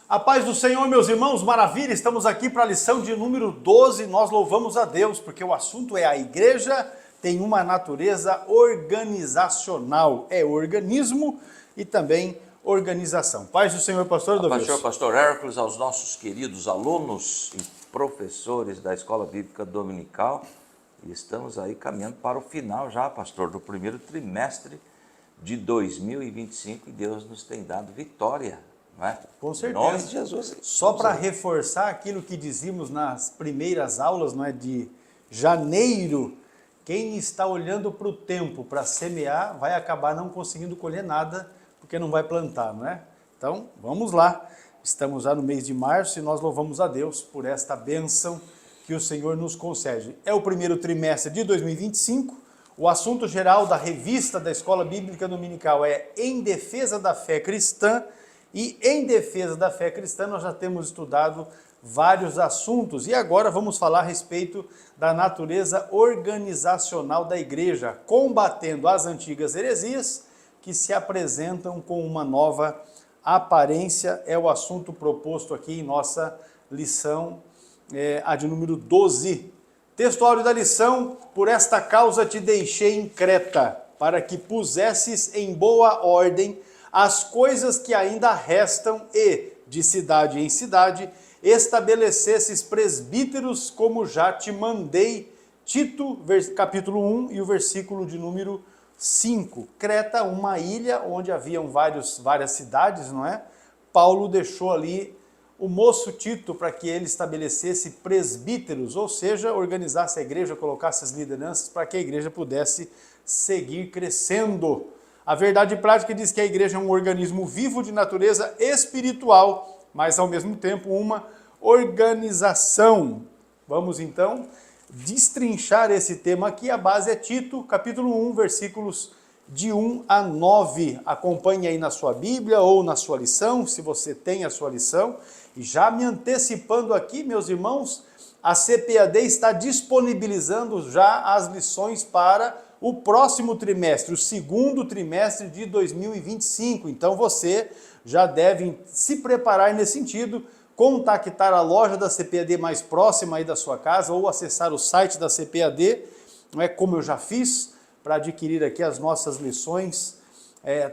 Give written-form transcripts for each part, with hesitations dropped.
A paz do Senhor, meus irmãos, maravilha, estamos aqui para a lição de número 12, nós louvamos a Deus, porque o assunto é a igreja tem uma natureza organizacional, é organismo e também organização. Paz do Senhor, pastor Dovilson. Pastor Hércules, aos nossos queridos alunos e professores da Escola Bíblica Dominical, e estamos aí caminhando para o final já, pastor, do primeiro trimestre de 2025 e Deus nos tem dado vitória. Não é? Com certeza. Em nome de Jesus. Só para reforçar aquilo que dizíamos nas primeiras aulas, não é, de janeiro, quem está olhando para o tempo para semear vai acabar não conseguindo colher nada, porque não vai plantar, não é? Então, vamos lá. Estamos já no mês de março e nós louvamos a Deus por esta bênção que o Senhor nos concede. É o primeiro trimestre de 2025. O assunto geral da revista da Escola Bíblica Dominical é Em Defesa da Fé Cristã. E em defesa da fé cristã nós já temos estudado vários assuntos e agora vamos falar a respeito da natureza organizacional da igreja, combatendo as antigas heresias que se apresentam com uma nova aparência. É o assunto proposto aqui em nossa lição, a de número 12. Textuário da lição: por esta causa te deixei em Creta, para que pusesses em boa ordem as coisas que ainda restam e, de cidade em cidade, estabelecesses presbíteros como já te mandei. Tito, capítulo 1 e o versículo de número 5. Creta, uma ilha onde haviam várias cidades, não é? Paulo deixou ali o moço Tito para que ele estabelecesse presbíteros, ou seja, organizasse a igreja, colocasse as lideranças para que a igreja pudesse seguir crescendo. A verdade prática diz que a igreja é um organismo vivo de natureza espiritual, mas ao mesmo tempo uma organização. Vamos então destrinchar esse tema aqui. A base é Tito, capítulo 1, versículos de 1 a 9. Acompanhe aí na sua Bíblia ou na sua lição, se você tem a sua lição. E já me antecipando aqui, meus irmãos, a CPAD está disponibilizando já as lições para o próximo trimestre, o segundo trimestre de 2025. Então você já deve se preparar nesse sentido, contactar a loja da CPAD mais próxima aí da sua casa ou acessar o site da CPAD, não é, como eu já fiz, para adquirir aqui as nossas lições,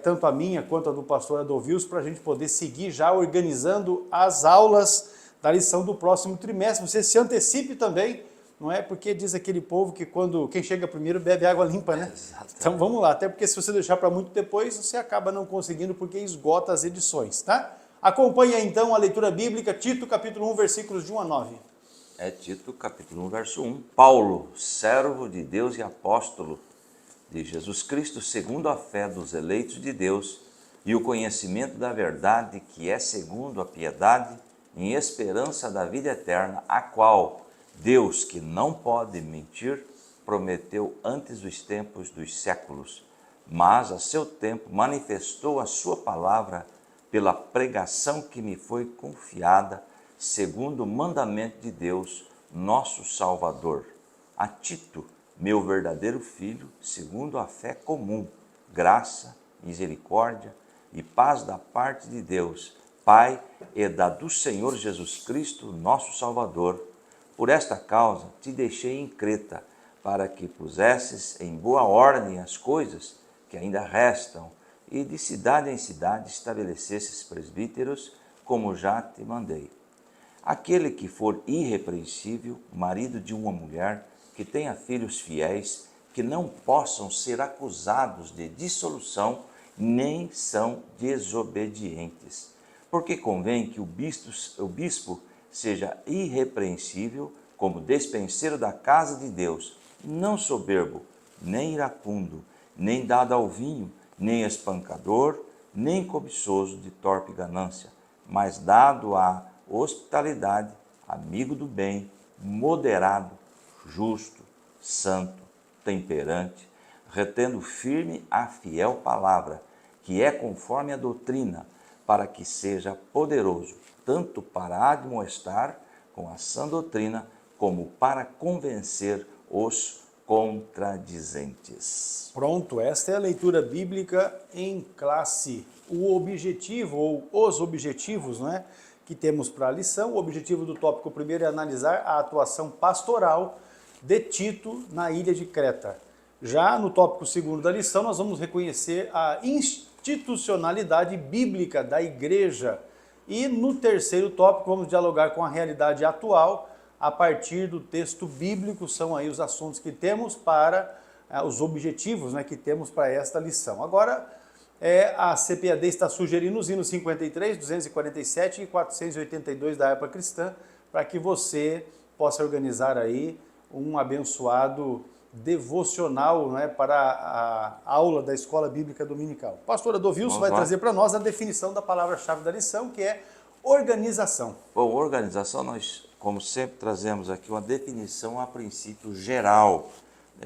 tanto a minha quanto a do pastor Adolvilson, para a gente poder seguir já organizando as aulas da lição do próximo trimestre. Você se antecipe também, não é? Porque diz aquele povo que quem chega primeiro bebe água limpa, né? Exatamente. Então vamos lá, até porque se você deixar para muito depois, você acaba não conseguindo porque esgota as edições, tá? Acompanhe então a leitura bíblica, Tito capítulo 1, versículos de 1 a 9. É Tito capítulo 1, verso 1. Paulo, servo de Deus e apóstolo de Jesus Cristo, segundo a fé dos eleitos de Deus e o conhecimento da verdade que é segundo a piedade, em esperança da vida eterna, a qual Deus, que não pode mentir, prometeu antes dos tempos dos séculos, mas a seu tempo manifestou a sua palavra pela pregação que me foi confiada, segundo o mandamento de Deus, nosso Salvador. A Tito, meu verdadeiro filho, segundo a fé comum, graça, misericórdia e paz da parte de Deus, Pai, e da do Senhor Jesus Cristo, nosso Salvador. Por esta causa te deixei em Creta, para que pusesses em boa ordem as coisas que ainda restam, e de cidade em cidade estabelecesses presbíteros, como já te mandei. Aquele que for irrepreensível, marido de uma mulher, que tenha filhos fiéis, que não possam ser acusados de dissolução, nem são desobedientes. Porque convém que o bispo seja irrepreensível, como despenseiro da casa de Deus, não soberbo, nem iracundo, nem dado ao vinho, nem espancador, nem cobiçoso de torpe ganância, mas dado à hospitalidade, amigo do bem, moderado, justo, santo, temperante, retendo firme a fiel palavra, que é conforme a doutrina, para que seja poderoso, tanto para admoestar com a sã doutrina, como para convencer os contradizentes. Pronto, esta é a leitura bíblica em classe. O objetivo, ou os objetivos, não é, que temos para a lição. O objetivo do tópico primeiro é analisar a atuação pastoral de Tito na ilha de Creta. Já no tópico segundo da lição, nós vamos reconhecer a institucionalidade bíblica da igreja. E no terceiro tópico, vamos dialogar com a realidade atual a partir do texto bíblico. São aí os assuntos que temos para os objetivos, né, que temos para esta lição. Agora, a CPAD está sugerindo os hinos 53, 247 e 482 da época cristã, para que você possa organizar aí um abençoado devocional, né, para a aula da Escola Bíblica Dominical. Pastor Adolfo vai trazer para nós a definição da palavra-chave da lição, que é organização. Bom, organização, nós, como sempre, trazemos aqui uma definição a princípio geral.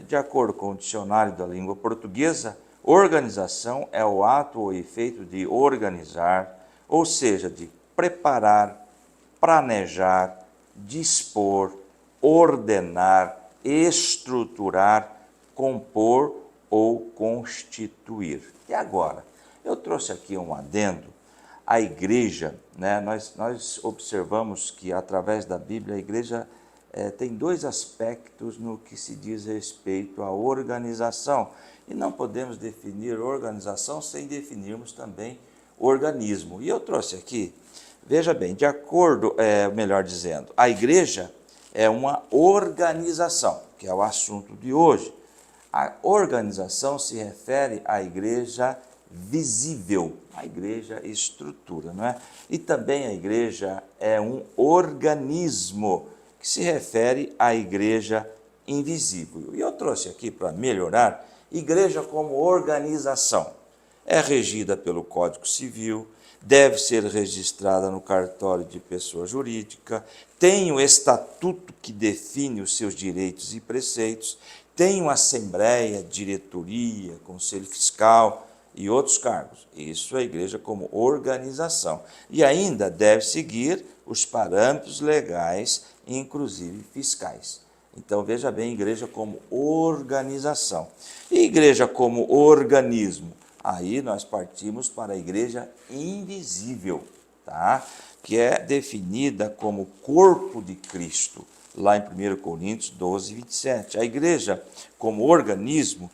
De acordo com o dicionário da língua portuguesa, organização é o ato ou efeito de organizar, ou seja, de preparar, planejar, dispor, ordenar, estruturar, compor ou constituir. E agora, eu trouxe aqui um adendo. A igreja, né, nós observamos que através da Bíblia a igreja tem dois aspectos no que se diz respeito à organização. E não podemos definir organização sem definirmos também organismo. E eu trouxe aqui, veja bem, de acordo, melhor dizendo, a igreja é uma organização, que é o assunto de hoje. A organização se refere à igreja visível, a igreja estrutura, não é? E também a igreja é um organismo, que se refere à igreja invisível. E eu trouxe aqui para melhorar, igreja como organização. É regida pelo Código Civil, deve ser registrada no cartório de pessoa jurídica, tem o estatuto que define os seus direitos e preceitos, tem uma assembleia, diretoria, conselho fiscal e outros cargos. Isso é a igreja como organização. E ainda deve seguir os parâmetros legais, inclusive fiscais. Então, veja bem, igreja como organização. E igreja como organismo? Aí nós partimos para a igreja invisível, tá? Que é definida como corpo de Cristo, lá em 1 Coríntios 12, 27. A igreja, como organismo,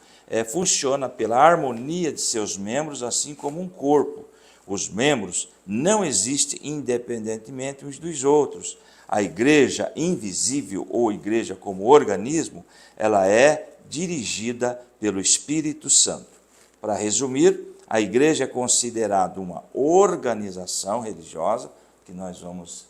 funciona pela harmonia de seus membros, assim como um corpo. Os membros não existem independentemente uns dos outros. A igreja invisível, ou igreja como organismo, ela é dirigida pelo Espírito Santo. Para resumir, a igreja é considerada uma organização religiosa, que nós vamos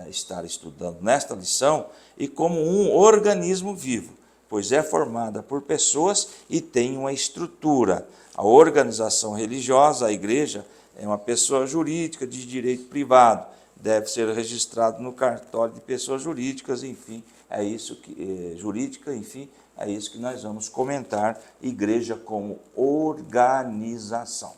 estar estudando nesta lição, e como um organismo vivo, pois é formada por pessoas e tem uma estrutura. A organização religiosa, a igreja, é uma pessoa jurídica de direito privado, deve ser registrado no cartório de pessoas jurídicas, enfim, é isso que é isso que nós vamos comentar, igreja como organização.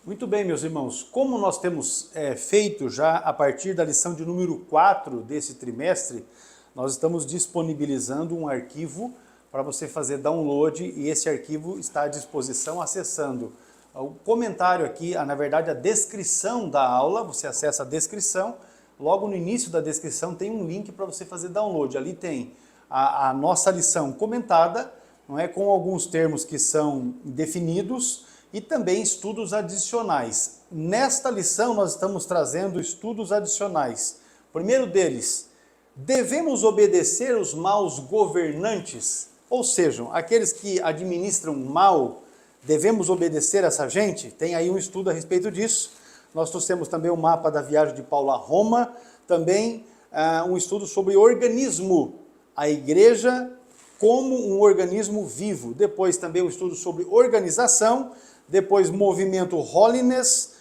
Muito bem, meus irmãos, como nós temos feito já a partir da lição de número 4 desse trimestre, nós estamos disponibilizando um arquivo para você fazer download, e esse arquivo está à disposição acessando o comentário aqui, na verdade a descrição da aula. Você acessa a descrição, logo no início da descrição tem um link para você fazer download. Ali tem a nossa lição comentada, não é, com alguns termos que são definidos e também estudos adicionais. Nesta lição nós estamos trazendo estudos adicionais. O primeiro deles, devemos obedecer os maus governantes, ou seja, aqueles que administram mal, devemos obedecer essa gente? Tem aí um estudo a respeito disso. Nós trouxemos também o mapa da viagem de Paulo a Roma, também um estudo sobre organismo, a igreja como um organismo vivo. Depois também um estudo sobre organização, depois movimento Holiness,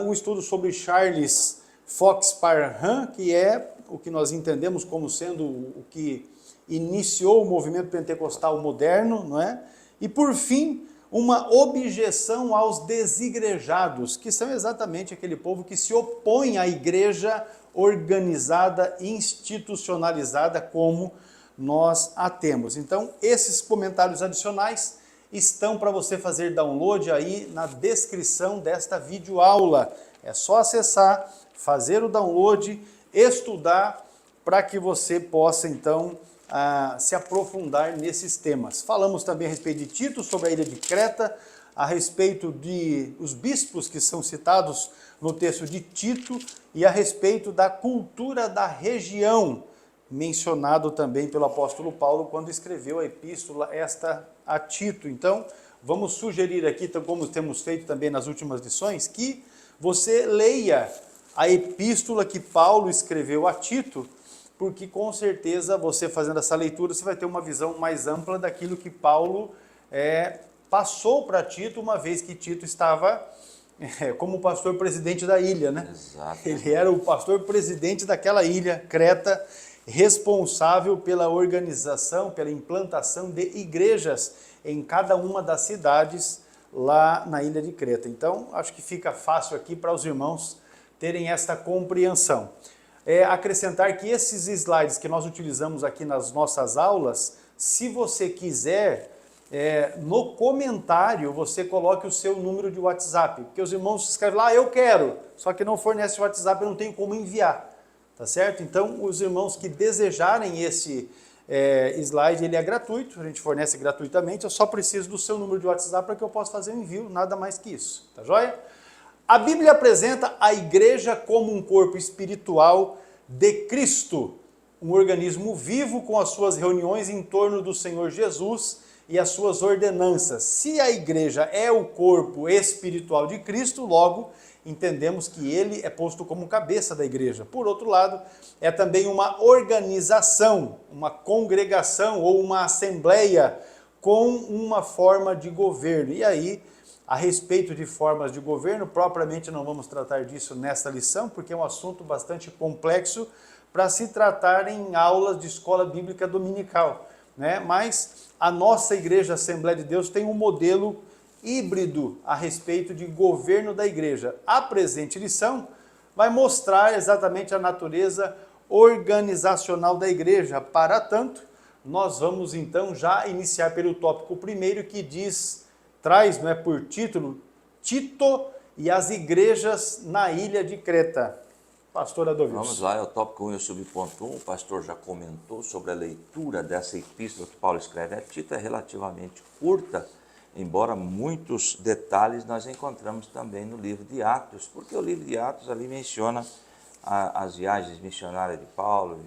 um estudo sobre Charles Fox Parham, que é o que nós entendemos como sendo o que iniciou o movimento pentecostal moderno, não é? E por fim, uma objeção aos desigrejados, que são exatamente aquele povo que se opõe à igreja organizada, institucionalizada como nós a temos. Então, esses comentários adicionais estão para você fazer download aí na descrição desta videoaula. É só acessar, fazer o download, estudar, para que você possa, então, se aprofundar nesses temas. Falamos também a respeito de Tito, sobre a ilha de Creta, a respeito de os bispos que são citados no texto de Tito e a respeito da cultura da região, mencionado também pelo apóstolo Paulo quando escreveu a epístola esta a Tito. Então, vamos sugerir aqui, como temos feito também nas últimas lições, que você leia a epístola que Paulo escreveu a Tito, porque com certeza você fazendo essa leitura, você vai ter uma visão mais ampla daquilo que Paulo passou para Tito, uma vez que Tito estava como pastor presidente da ilha, né? Exato. Ele era o pastor presidente daquela ilha, Creta, responsável pela organização, pela implantação de igrejas em cada uma das cidades lá na ilha de Creta. Então, acho que fica fácil aqui para os irmãos terem esta compreensão. Acrescentar que esses slides que nós utilizamos aqui nas nossas aulas, se você quiser, no comentário você coloque o seu número de WhatsApp, porque os irmãos escrevem lá, eu quero, só que não fornece o WhatsApp, eu não tenho como enviar, tá certo? Então, os irmãos que desejarem esse slide, ele é gratuito, a gente fornece gratuitamente, eu só preciso do seu número de WhatsApp para que eu possa fazer o envio, nada mais que isso, tá joia? A Bíblia apresenta a igreja como um corpo espiritual de Cristo, um organismo vivo com as suas reuniões em torno do Senhor Jesus e as suas ordenanças. Se a igreja é o corpo espiritual de Cristo, logo entendemos que ele é posto como cabeça da igreja. Por outro lado, é também uma organização, uma congregação ou uma assembleia com uma forma de governo. E aí, a respeito de formas de governo, propriamente não vamos tratar disso nesta lição, porque é um assunto bastante complexo para se tratar em aulas de escola bíblica dominical, né? Mas a nossa Igreja Assembleia de Deus tem um modelo híbrido a respeito de governo da igreja. A presente lição vai mostrar exatamente a natureza organizacional da igreja. Para tanto, nós vamos então já iniciar pelo tópico primeiro, que traz por título Tito e as igrejas na ilha de Creta. Pastor Adolfo. Vamos lá, é o tópico 1 e o subponto 1. O pastor já comentou sobre a leitura dessa epístola que Paulo escreve a Tito, é relativamente curta, embora muitos detalhes nós encontramos também no livro de Atos, porque o livro de Atos ali menciona as viagens missionárias de Paulo,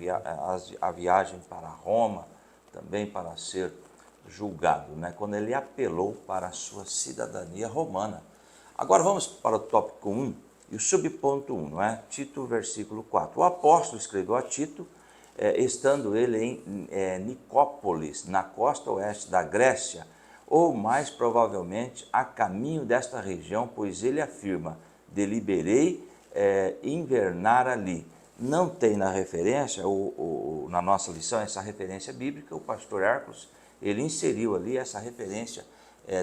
a viagem para Roma, também para ser julgado, né? Quando ele apelou para a sua cidadania romana. Agora vamos para o tópico 1 e o subponto 1, não é? Tito, versículo 4. O apóstolo escreveu a Tito, estando ele em Nicópolis, na costa oeste da Grécia, ou mais provavelmente a caminho desta região, pois ele afirma, deliberei invernar ali. Não tem na referência, na nossa lição, essa referência bíblica, o pastor Hércules, ele inseriu ali essa referência,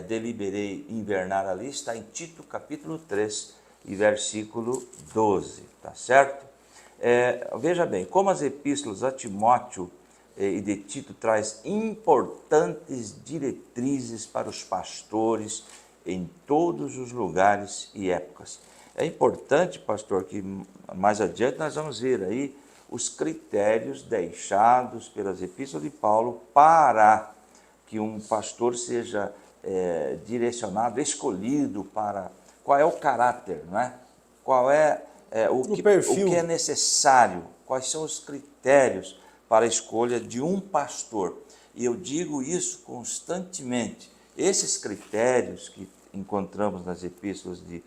deliberei invernar ali, está em Tito capítulo 3 e versículo 12, tá certo? Veja bem, como as epístolas a Timóteo e de Tito traz importantes diretrizes para os pastores em todos os lugares e épocas. É importante, pastor, que mais adiante nós vamos ver aí os critérios deixados pelas epístolas de Paulo para que um pastor seja direcionado, escolhido para... Qual é o caráter, não é? Qual é o que é necessário, quais são os critérios para a escolha de um pastor. E eu digo isso constantemente. Esses critérios que encontramos nas epístolas de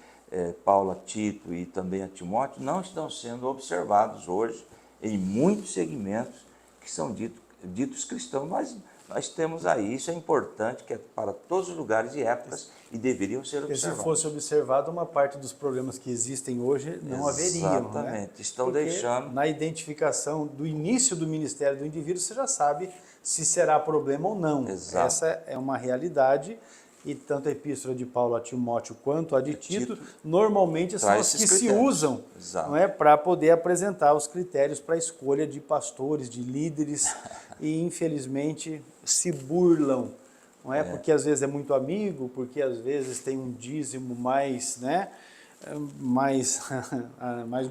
Paulo a Tito e também a Timóteo não estão sendo observados hoje em muitos segmentos que são ditos cristãos, mas nós temos aí, isso é importante, que é para todos os lugares e épocas e deveriam ser observados. Se fosse observado, uma parte dos problemas que existem hoje não haveriam. Exatamente, né? Estão Porque deixando... na identificação do início do ministério do indivíduo, você já sabe se será problema ou não. Exato. Essa é uma realidade. E tanto a epístola de Paulo a Timóteo quanto a de Tito, normalmente são as que se usam, não é, para poder apresentar os critérios para a escolha de pastores, de líderes, e infelizmente se burlam, não é? Porque às vezes é muito amigo, porque às vezes tem um dízimo mais, né, mais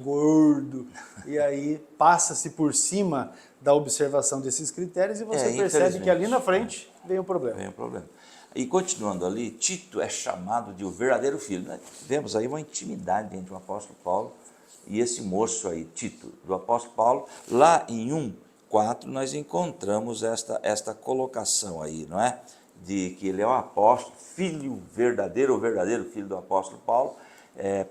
gordo, e aí passa-se por cima da observação desses critérios e você percebe que ali na frente vem o problema. Vem o problema. E continuando ali, Tito é chamado de o verdadeiro filho. Nós vemos aí uma intimidade entre o apóstolo Paulo e esse moço aí, Tito, do apóstolo Paulo. Lá em 1:4 nós encontramos esta colocação aí, não é? De que ele é o apóstolo, filho verdadeiro, o verdadeiro filho do apóstolo Paulo.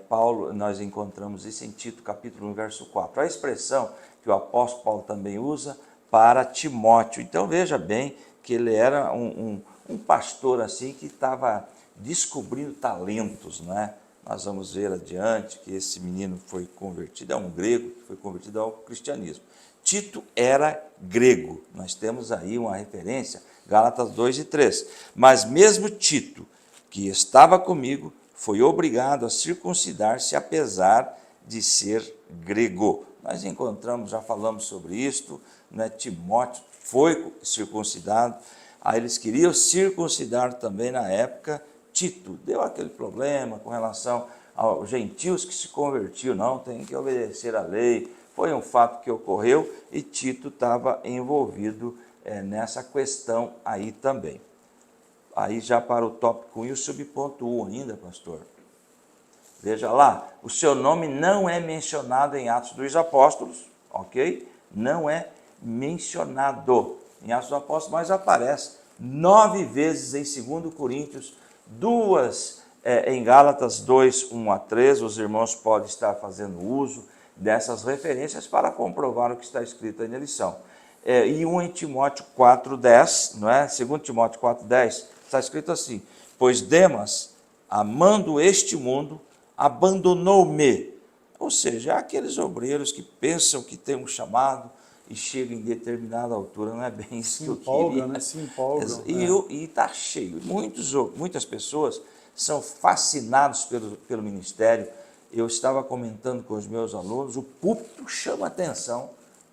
Paulo, nós encontramos isso em Tito capítulo 1, verso 4. A expressão que o apóstolo Paulo também usa para Timóteo. Então veja bem que ele era um pastor assim que estava descobrindo talentos, né? Nós vamos ver adiante que esse menino foi convertido, é um grego que foi convertido ao cristianismo. Tito era grego, nós temos aí uma referência, Gálatas 2:3. Mas mesmo Tito, que estava comigo, foi obrigado a circuncidar-se apesar de ser grego. Nós encontramos, já falamos sobre isto, né? Timóteo foi circuncidado, aí eles queriam circuncidar também na época. Tito deu aquele problema com relação aos gentios que se convertiam, não, tem que obedecer à lei. Foi um fato que ocorreu e Tito estava envolvido nessa questão aí também. Aí já para o tópico 1 e o subponto 1 ainda, pastor. Veja lá, o seu nome não é mencionado em Atos dos Apóstolos, ok? Não é mencionado em Atos dos Apóstolos, mas aparece 9 vezes em 2 Coríntios, 2 em Gálatas 2:1-3. Os irmãos podem estar fazendo uso dessas referências para comprovar o que está escrito aí na lição. E 1 em Timóteo 4:10, não é? 2 Timóteo 4:10, está escrito assim: pois Demas, amando este mundo, abandonou-me. Ou seja, aqueles obreiros que pensam que tem um chamado e chegam em determinada altura, não é bem isso que eu queria. Né? Se empolgam. E está cheio. Muitas pessoas são fascinados pelo ministério. Eu estava comentando com os meus alunos, o púlpito chama atenção.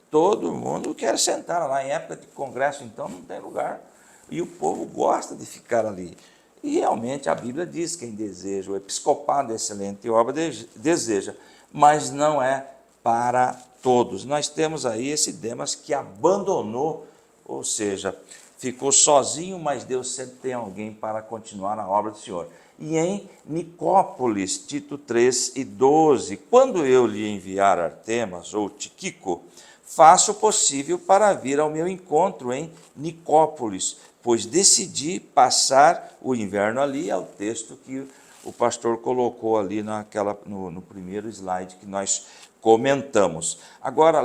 Todo mundo quer sentar lá. Em época de congresso, então, não tem lugar. E o povo gosta de ficar ali. E realmente a Bíblia diz: quem deseja, o episcopado excelente obra deseja, mas não é para todos. Nós temos aí esse Demas que abandonou, ou seja, ficou sozinho, mas Deus sempre tem alguém para continuar a obra do Senhor. E em Nicópolis, Tito 3:12, quando eu lhe enviar Artemas ou Tíquico, faça o possível para vir ao meu encontro em Nicópolis, pois decidi passar o inverno ali. É o texto que o pastor colocou ali no primeiro slide que nós comentamos. Agora,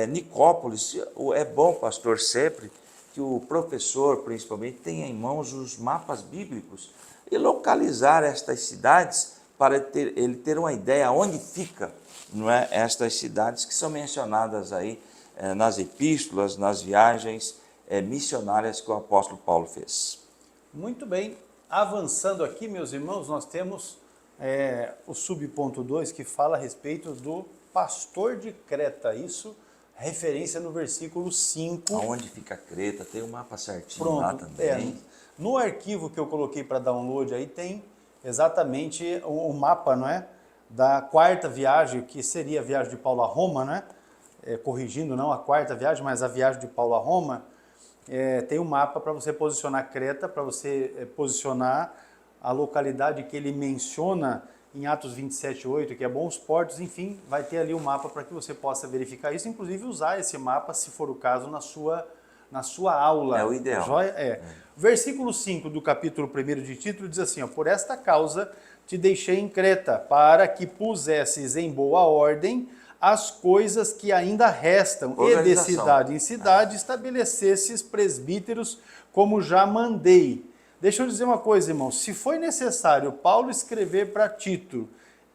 Nicópolis, é bom, pastor, sempre que o professor, principalmente, tenha em mãos os mapas bíblicos e localizar estas cidades para ele ter uma ideia onde fica, não é, estas cidades que são mencionadas aí nas epístolas, nas viagens missionárias que o apóstolo Paulo fez. Muito bem. Avançando aqui, meus irmãos, nós temos o subponto 2 que fala a respeito do pastor de Creta. Isso, referência no versículo 5. Aonde fica Creta, tem um mapa certinho. Pronto, lá também. No arquivo que eu coloquei para download aí tem exatamente o mapa, não é? Da quarta viagem, que seria a viagem de Paulo a Roma, né? Corrigindo, não a quarta viagem, mas a viagem de Paulo a Roma. Tem um mapa para você posicionar Creta, para você posicionar a localidade que ele menciona em Atos 27:8, que é Bons Portos. Enfim, vai ter ali um mapa para que você possa verificar isso, inclusive usar esse mapa, se for o caso, na sua aula. É o ideal. Joia? Versículo 5 do capítulo 1 de Tito diz assim: por esta causa te deixei em Creta, para que pusesses em boa ordem as coisas que ainda restam, e de cidade em cidade estabelecesses presbíteros, como já mandei. Deixa eu dizer uma coisa, irmão, se foi necessário Paulo escrever para Tito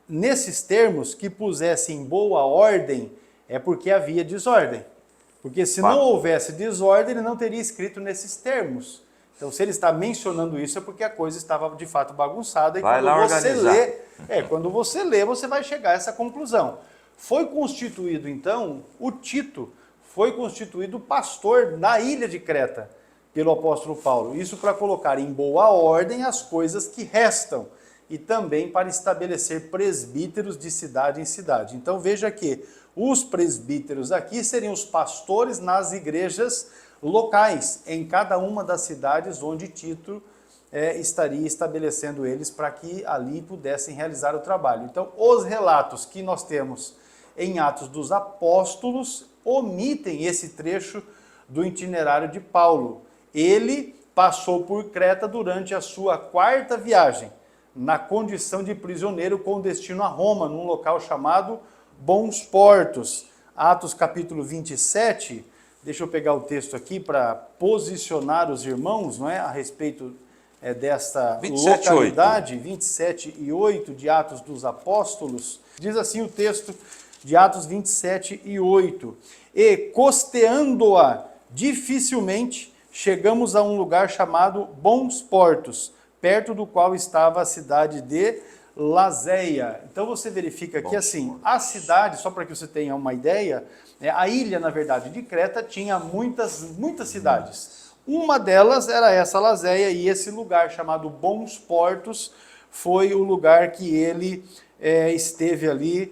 nesses termos, que pusesse em boa ordem, é porque havia desordem. Porque se não houvesse desordem, ele não teria escrito nesses termos. Então, se ele está mencionando isso, é porque a coisa estava de fato bagunçada. E quando você lê, você vai chegar a essa conclusão. Foi constituído, então, o Tito foi constituído pastor na ilha de Creta pelo apóstolo Paulo. Isso para colocar em boa ordem as coisas que restam. e também para estabelecer presbíteros de cidade em cidade. Então veja que os presbíteros aqui seriam os pastores nas igrejas locais, em cada uma das cidades onde Tito estaria estabelecendo eles para que ali pudessem realizar o trabalho. Então, os relatos que nós temos em Atos dos Apóstolos omitem esse trecho do itinerário de Paulo. Ele passou por Creta durante a sua 4ª viagem, na condição de prisioneiro com destino a Roma, num local chamado Bons Portos. Atos capítulo 27, deixa eu pegar o texto aqui para posicionar os irmãos, não é, a respeito desta 27, localidade, 27 e 8 de Atos dos Apóstolos. Diz assim o texto de Atos 27 e 8. E costeando-a dificilmente, chegamos a um lugar chamado Bons Portos, perto do qual estava a cidade de Lazéia. Então você verifica que assim, a cidade, só para que você tenha uma ideia, a ilha, na verdade, de Creta tinha muitas cidades. Uma delas era essa Lazéia, e esse lugar chamado Bons Portos foi o lugar que ele esteve ali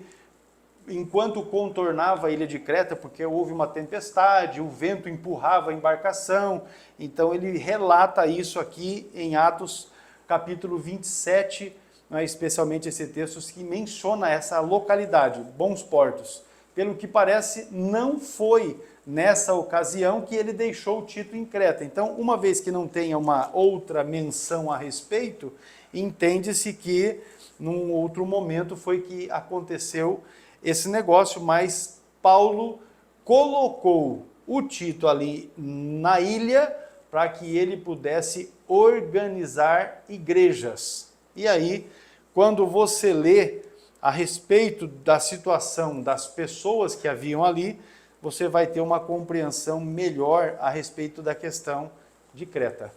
enquanto contornava a ilha de Creta, porque houve uma tempestade, o vento empurrava a embarcação. Então ele relata isso aqui em Atos capítulo 27, especialmente esse texto que menciona essa localidade, Bons Portos. Pelo que parece, não foi nessa ocasião que ele deixou Tito em Creta. Então, uma vez que não tenha uma outra menção a respeito, entende-se que num outro momento foi que aconteceu esse negócio, mas Paulo colocou o Tito ali na ilha para que ele pudesse organizar igrejas. E aí, quando você lê a respeito da situação das pessoas que haviam ali, você vai ter uma compreensão melhor a respeito da questão de Creta.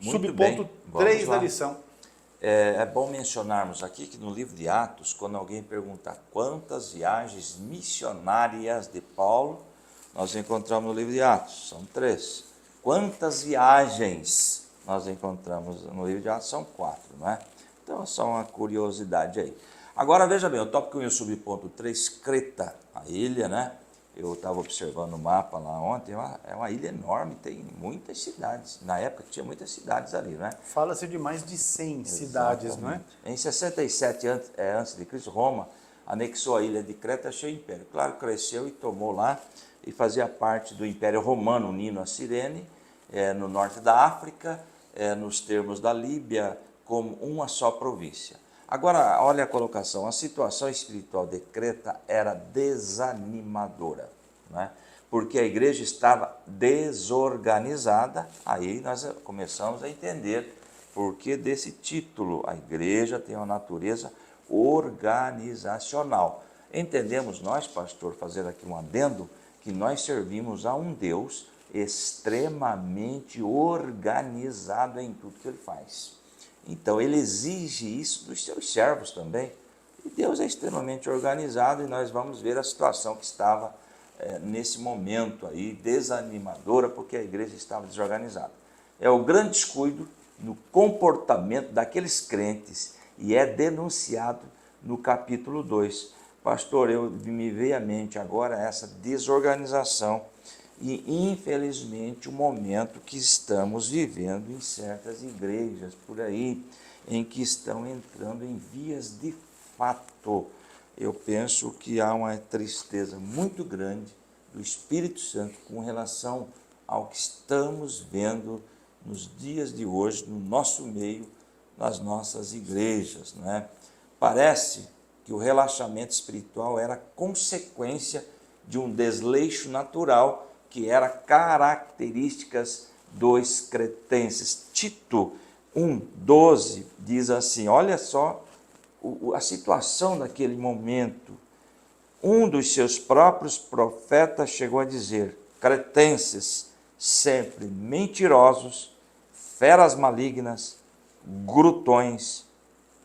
Muito Subponto bem, 3 da lá. lição. É bom mencionarmos aqui que no livro de Atos, quando alguém perguntar quantas viagens missionárias de Paulo, nós encontramos no livro de Atos, são 3. Quantas viagens nós encontramos no livro de Atos? São 4, não é? Então é só uma curiosidade aí. Agora veja bem, o tópico 1, subponto 3, Creta, a ilha, né? Eu estava observando o mapa lá ontem, é uma ilha enorme, tem muitas cidades. Na época tinha muitas cidades ali, não é? Fala-se de mais de 100 cidades, não é? Em 67 a.C., Roma anexou a ilha de Creta, achou o império. Claro, cresceu e tomou lá, e fazia parte do Império Romano, unindo a Cirene, no norte da África, nos termos da Líbia, como uma só província. Agora, olha a colocação, a situação espiritual de Creta era desanimadora, né? Porque a igreja estava desorganizada. Aí nós começamos a entender por que desse título. A igreja tem uma natureza organizacional. Entendemos nós, pastor, fazer aqui um adendo, que nós servimos a um Deus extremamente organizado em tudo que ele faz. Então, ele exige isso dos seus servos também. E Deus é extremamente organizado, e nós vamos ver a situação que estava nesse momento aí, desanimadora, porque a igreja estava desorganizada. É o grande descuido no comportamento daqueles crentes, e é denunciado no capítulo 2. Pastor, me veio à mente agora essa desorganização, e infelizmente o momento que estamos vivendo em certas igrejas por aí, em que estão entrando em vias de fato. Eu penso que há uma tristeza muito grande do Espírito Santo com relação ao que estamos vendo nos dias de hoje, no nosso meio, nas nossas igrejas, né? Parece que o relaxamento espiritual era consequência de um desleixo natural, que era características dos cretenses. Tito 1:12 diz assim, olha só a situação daquele momento. Um dos seus próprios profetas chegou a dizer, cretenses, sempre mentirosos, feras malignas, glutões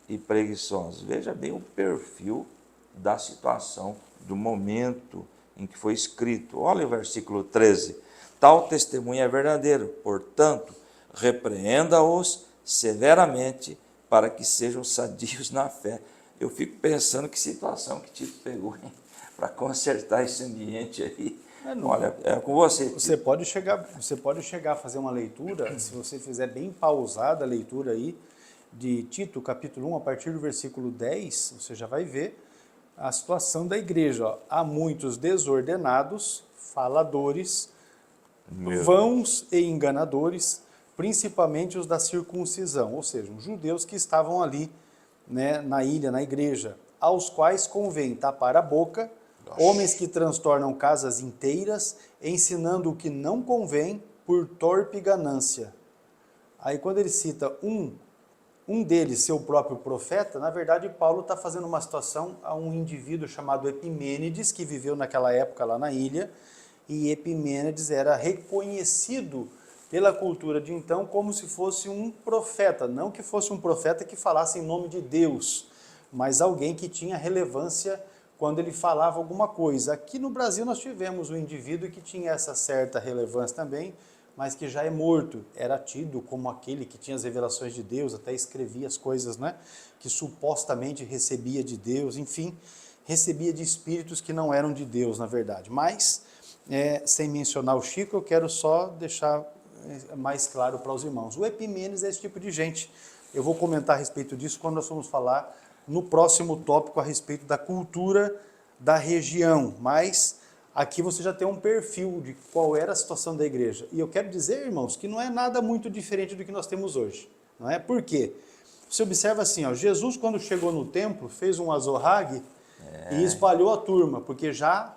e preguiçosos. Veja bem o perfil da situação, do momento em que foi escrito. Olha o versículo 13. Tal testemunho é verdadeiro, portanto, repreenda-os severamente para que sejam sadios na fé. Eu fico pensando que situação que Tito pegou para consertar esse ambiente aí. Olha, é com você, Tito. Você pode chegar a fazer uma leitura, se você fizer bem pausada a leitura aí, de Tito, capítulo 1, a partir do versículo 10, você já vai ver a situação da igreja. Ó. Há muitos desordenados, faladores, vãos e enganadores, principalmente os da circuncisão, ou seja, os judeus que estavam ali, né, na ilha, na igreja, aos quais convém tapar a boca, homens que transtornam casas inteiras, ensinando o que não convém por torpe ganância. Aí quando ele cita um deles, seu próprio profeta, na verdade Paulo está fazendo uma situação a um indivíduo chamado Epimênides, que viveu naquela época lá na ilha, e Epimênides era reconhecido pela cultura de então como se fosse um profeta, não que fosse um profeta que falasse em nome de Deus, mas alguém que tinha relevância quando ele falava alguma coisa. Aqui no Brasil nós tivemos um indivíduo que tinha essa certa relevância também, mas que já é morto, era tido como aquele que tinha as revelações de Deus, até escrevia as coisas, né, que supostamente recebia de Deus, enfim, recebia de espíritos que não eram de Deus, na verdade. Mas, sem mencionar o Chico, eu quero só deixar mais claro para os irmãos. O Epimênides é esse tipo de gente. Eu vou comentar a respeito disso quando nós vamos falar no próximo tópico a respeito da cultura da região, mas aqui você já tem um perfil de qual era a situação da igreja. E eu quero dizer, irmãos, que não é nada muito diferente do que nós temos hoje. Não é? Por quê? Você observa assim, ó, Jesus quando chegou no templo, fez um azorrague e espalhou a turma, porque já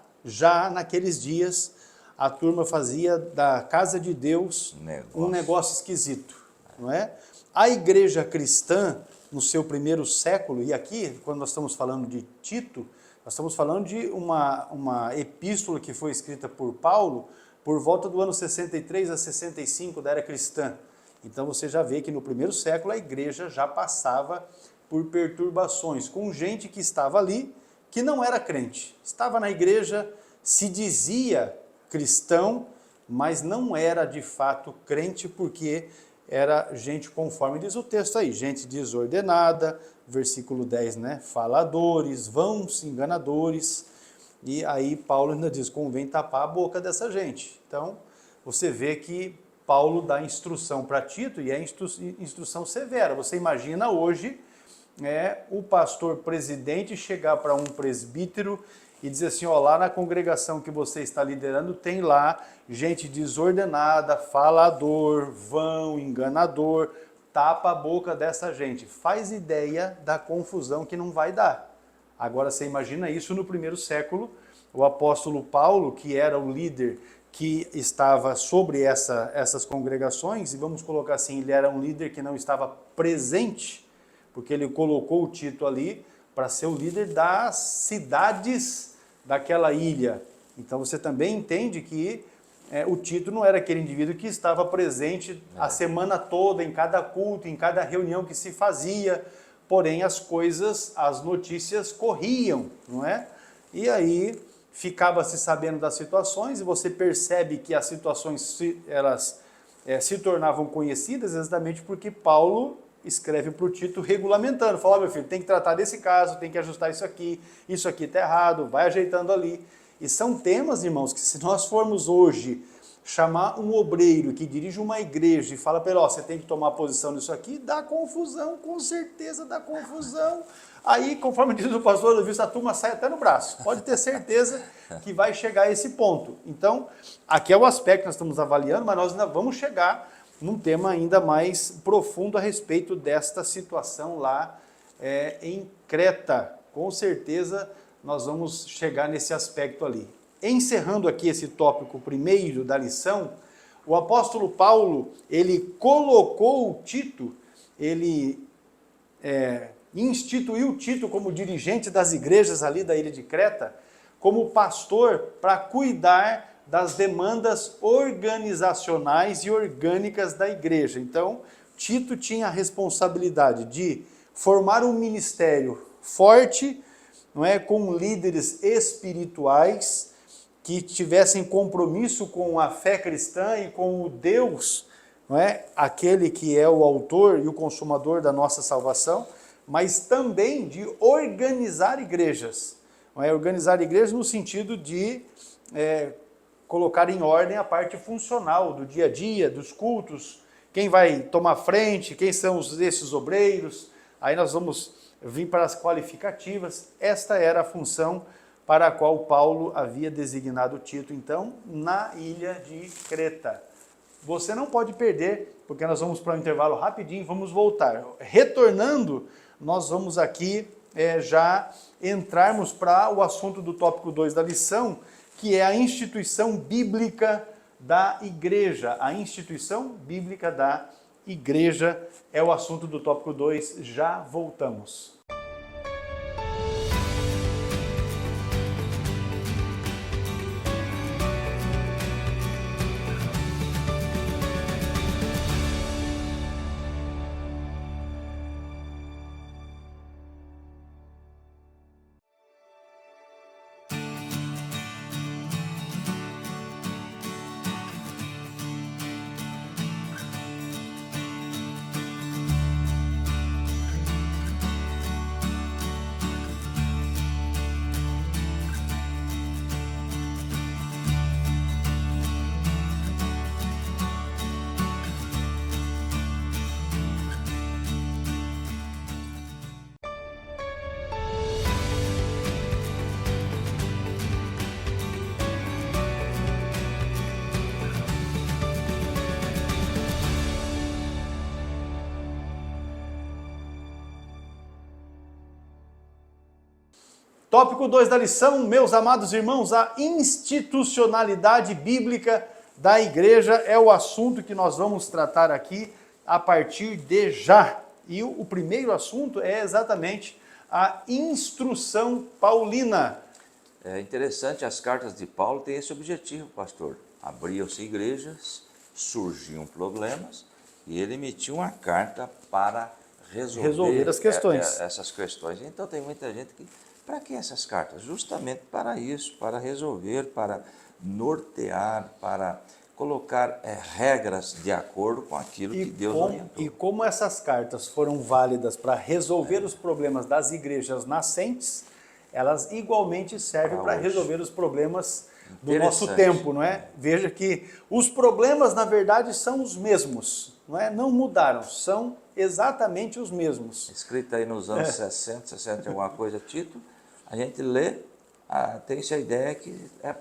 naqueles dias a turma fazia da casa de Deus um negócio esquisito. Não é? A igreja cristã, no seu primeiro século, e aqui, quando nós estamos falando de Tito, nós estamos falando de uma epístola que foi escrita por Paulo por volta do ano 63 a 65 da era cristã. Então você já vê que no primeiro século a igreja já passava por perturbações, com gente que estava ali, que não era crente. Estava na igreja, se dizia cristão, mas não era de fato crente, porque era gente conforme diz o texto aí, gente desordenada, versículo 10, né? Faladores, vãos, enganadores. E aí Paulo ainda diz, convém tapar a boca dessa gente. Então, você vê que Paulo dá instrução para Tito e é instrução severa. Você imagina hoje o pastor presidente chegar para um presbítero e dizer assim, ó, lá na congregação que você está liderando, tem lá gente desordenada, falador, vão, enganador, tapa a boca dessa gente. Faz ideia da confusão que não vai dar. Agora você imagina isso no primeiro século, o apóstolo Paulo, que era o líder que estava sobre essas congregações, e vamos colocar assim, ele era um líder que não estava presente, porque ele colocou o Tito ali para ser o líder das cidades daquela ilha. Então você também entende que o Tito não era aquele indivíduo que estava presente a semana toda, em cada culto, em cada reunião que se fazia, porém as notícias corriam, não é? E aí ficava-se sabendo das situações e você percebe que as situações elas se tornavam conhecidas exatamente porque Paulo escreve para o Tito regulamentando, fala, meu filho, tem que tratar desse caso, tem que ajustar isso aqui está errado, vai ajeitando ali. E são temas, irmãos, que se nós formos hoje chamar um obreiro que dirige uma igreja e fala para ele, ó, você tem que tomar posição nisso aqui, dá confusão, com certeza dá confusão. Aí, conforme diz o pastor, eu vi essa turma sai até no braço. Pode ter certeza que vai chegar a esse ponto. Então, aqui é o aspecto que nós estamos avaliando, mas nós ainda vamos chegar num tema ainda mais profundo a respeito desta situação lá em Creta. Com certeza nós vamos chegar nesse aspecto ali. Encerrando aqui esse tópico primeiro da lição, o apóstolo Paulo, ele colocou Tito, ele instituiu Tito como dirigente das igrejas ali da ilha de Creta, como pastor para cuidar das demandas organizacionais e orgânicas da igreja. Então, Tito tinha a responsabilidade de formar um ministério forte, não é, com líderes espirituais que tivessem compromisso com a fé cristã e com o Deus não é? Aquele que é o autor e o consumador da nossa salvação, mas também de organizar igrejas. Não é? Organizar igrejas no sentido de colocar em ordem a parte funcional do dia a dia, dos cultos, quem vai tomar frente, quem são esses obreiros. Aí nós vamos vir para as qualificativas. Esta era a função para a qual Paulo havia designado Tito, então, na ilha de Creta. Você não pode perder, porque nós vamos para um intervalo rapidinho, vamos voltar. Retornando, nós vamos aqui já entrarmos para o assunto do tópico 2 da lição, que é a instituição bíblica da igreja. A instituição bíblica da igreja é o assunto do tópico 2. Já voltamos. Tópico 2 da lição, meus amados irmãos, a institucionalidade bíblica da igreja é o assunto que nós vamos tratar aqui a partir de já. E o primeiro assunto é exatamente a instrução paulina. É interessante, as cartas de Paulo têm esse objetivo, pastor. Abriam-se igrejas, surgiam problemas e ele emitia uma carta para resolver as questões. Essas questões. Então tem muita gente que... Para que essas cartas? Justamente para isso, para resolver, para nortear, para colocar regras de acordo com aquilo que Deus orientou. E como essas cartas foram válidas para resolver os problemas das igrejas nascentes, elas igualmente servem para resolver os problemas do nosso tempo, não é? Veja que os problemas, na verdade, são os mesmos, não é? Não mudaram, são exatamente os mesmos. Escrito aí nos anos 60 e alguma coisa, Tito, a gente lê, tem-se a ideia que é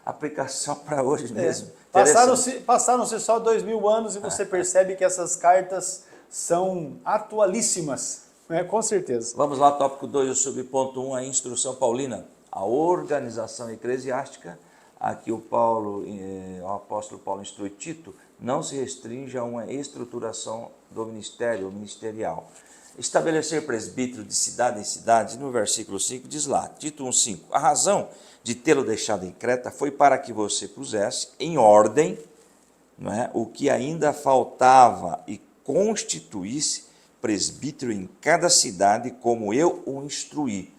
aplicação para hoje mesmo. Passaram-se só 2000 anos e você percebe que essas cartas são atualíssimas, né? Com certeza. Vamos lá, tópico 2, o subponto 1, a instrução paulina. A organização eclesiástica, a que o apóstolo Paulo instrui Tito, não se restringe a uma estruturação do ministério, ou ministerial. Estabelecer presbítero de cidade em cidade, no versículo 5 diz lá, Tito 1,5, a razão de tê-lo deixado em Creta foi para que você pusesse em ordem, não é, o que ainda faltava e constituísse presbítero em cada cidade, como eu o instruí.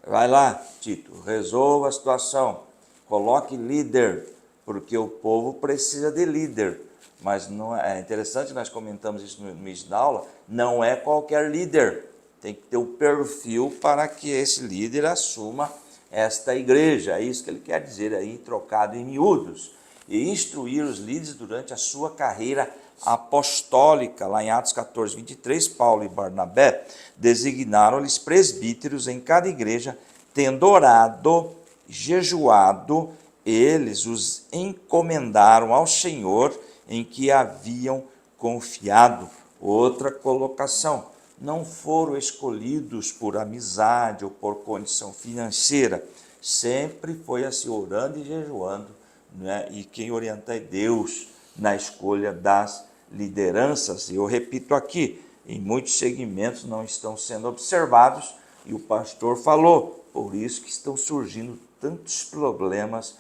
Vai lá, Tito, resolva a situação, coloque líder, porque o povo precisa de líder. Mas não é interessante, nós comentamos isso no início da aula, não é qualquer líder. Tem que ter um perfil para que esse líder assuma esta igreja. É isso que ele quer dizer aí, trocado em miúdos. E instruir os líderes durante a sua carreira apostólica. Lá em Atos 14, 23, Paulo e Barnabé designaram-lhes presbíteros em cada igreja, tendo orado, jejuado, eles os encomendaram ao Senhor em que haviam confiado. Outra colocação, não foram escolhidos por amizade ou por condição financeira, sempre foi assim, orando e jejuando, né? E quem orienta é Deus na escolha das lideranças. E eu repito aqui, em muitos segmentos não estão sendo observados, e o pastor falou, por isso que estão surgindo tantos problemas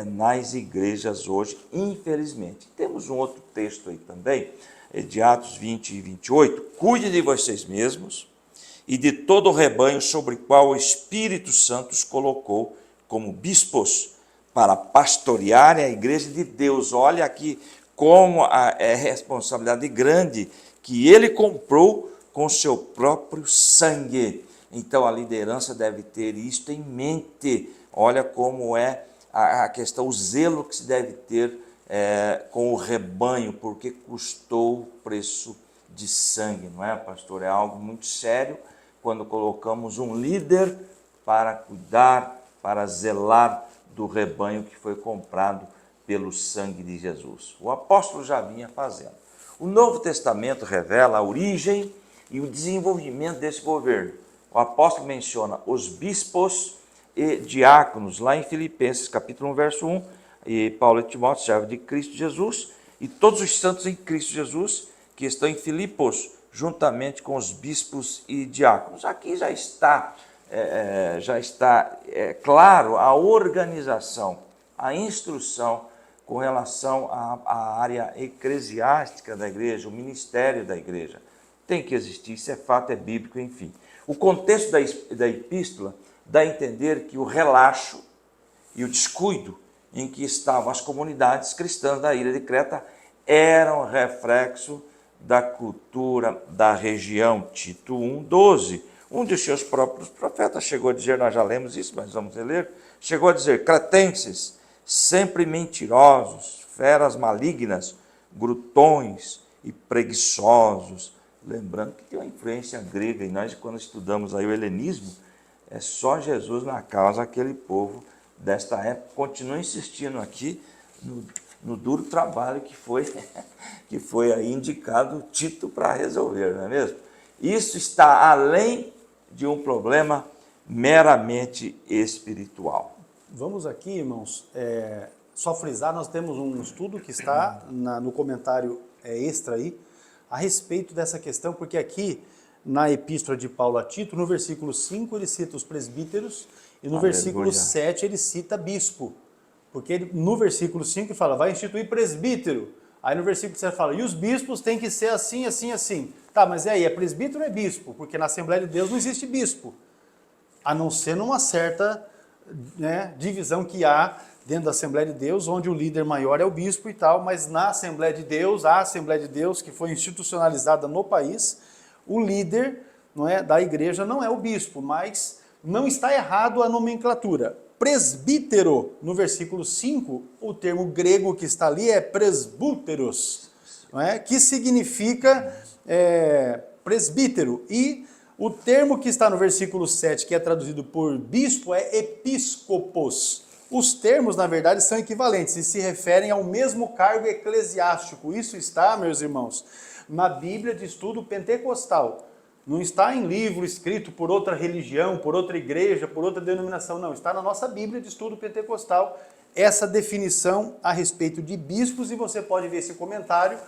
nas igrejas hoje, infelizmente. Temos um outro texto aí também, de Atos 20 e 28, cuide de vocês mesmos e de todo o rebanho sobre o qual o Espírito Santo os colocou como bispos para pastorearem a igreja de Deus. Olha aqui como é responsabilidade grande que ele comprou com seu próprio sangue. Então a liderança deve ter isto em mente. Olha como é a questão, o zelo que se deve ter com o rebanho, porque custou preço de sangue, não é, pastor? É algo muito sério quando colocamos um líder para cuidar, para zelar do rebanho que foi comprado pelo sangue de Jesus. O apóstolo já vinha fazendo. O Novo Testamento revela a origem e o desenvolvimento desse governo. O apóstolo menciona os bispos e diáconos, lá em Filipenses, capítulo 1, verso 1, e Paulo e Timóteo, servo de Cristo Jesus, e todos os santos em Cristo Jesus, que estão em Filipos, juntamente com os bispos e diáconos. Aqui já está claro a organização, a instrução com relação à área eclesiástica da igreja, o ministério da igreja. Tem que existir, isso é fato, é bíblico, enfim. O contexto da epístola dá a entender que o relaxo e o descuido em que estavam as comunidades cristãs da ilha de Creta eram reflexo da cultura da região. Tito 1:12. Um de seus próprios profetas chegou a dizer, nós já lemos isso, mas vamos ler, chegou a dizer, cretenses, sempre mentirosos, feras malignas, glutões e preguiçosos. Lembrando que tem uma influência grega, e nós quando estudamos aí o helenismo, é só Jesus na causa aquele povo desta época. Continua insistindo aqui no duro trabalho que foi aí indicado Tito para resolver, não é mesmo? Isso está além de um problema meramente espiritual. Vamos aqui, irmãos, só frisar, nós temos um estudo que está no comentário extra aí, a respeito dessa questão, porque aqui na epístola de Paulo a Tito, no versículo 5 ele cita os presbíteros, e no versículo 7 ele cita bispo, porque no versículo 5 ele fala, vai instituir presbítero, aí no versículo 7 fala, e os bispos têm que ser assim, assim, assim. Tá, mas e aí, é presbítero ou é bispo? Porque na Assembleia de Deus não existe bispo, a não ser numa certa divisão que há dentro da Assembleia de Deus, onde o líder maior é o bispo e tal, mas na Assembleia de Deus, a Assembleia de Deus que foi institucionalizada no país, o líder da igreja não é o bispo, mas não está errado a nomenclatura. Presbítero, no versículo 5, o termo grego que está ali é presbúteros, que significa presbítero. E o termo que está no versículo 7, que é traduzido por bispo, é episcopos. Os termos, na verdade, são equivalentes e se referem ao mesmo cargo eclesiástico. Isso está, meus irmãos, na Bíblia de estudo pentecostal. Não está em livro escrito por outra religião, por outra igreja, por outra denominação, não. Está na nossa Bíblia de estudo pentecostal essa definição a respeito de bispos, e você pode ver esse comentário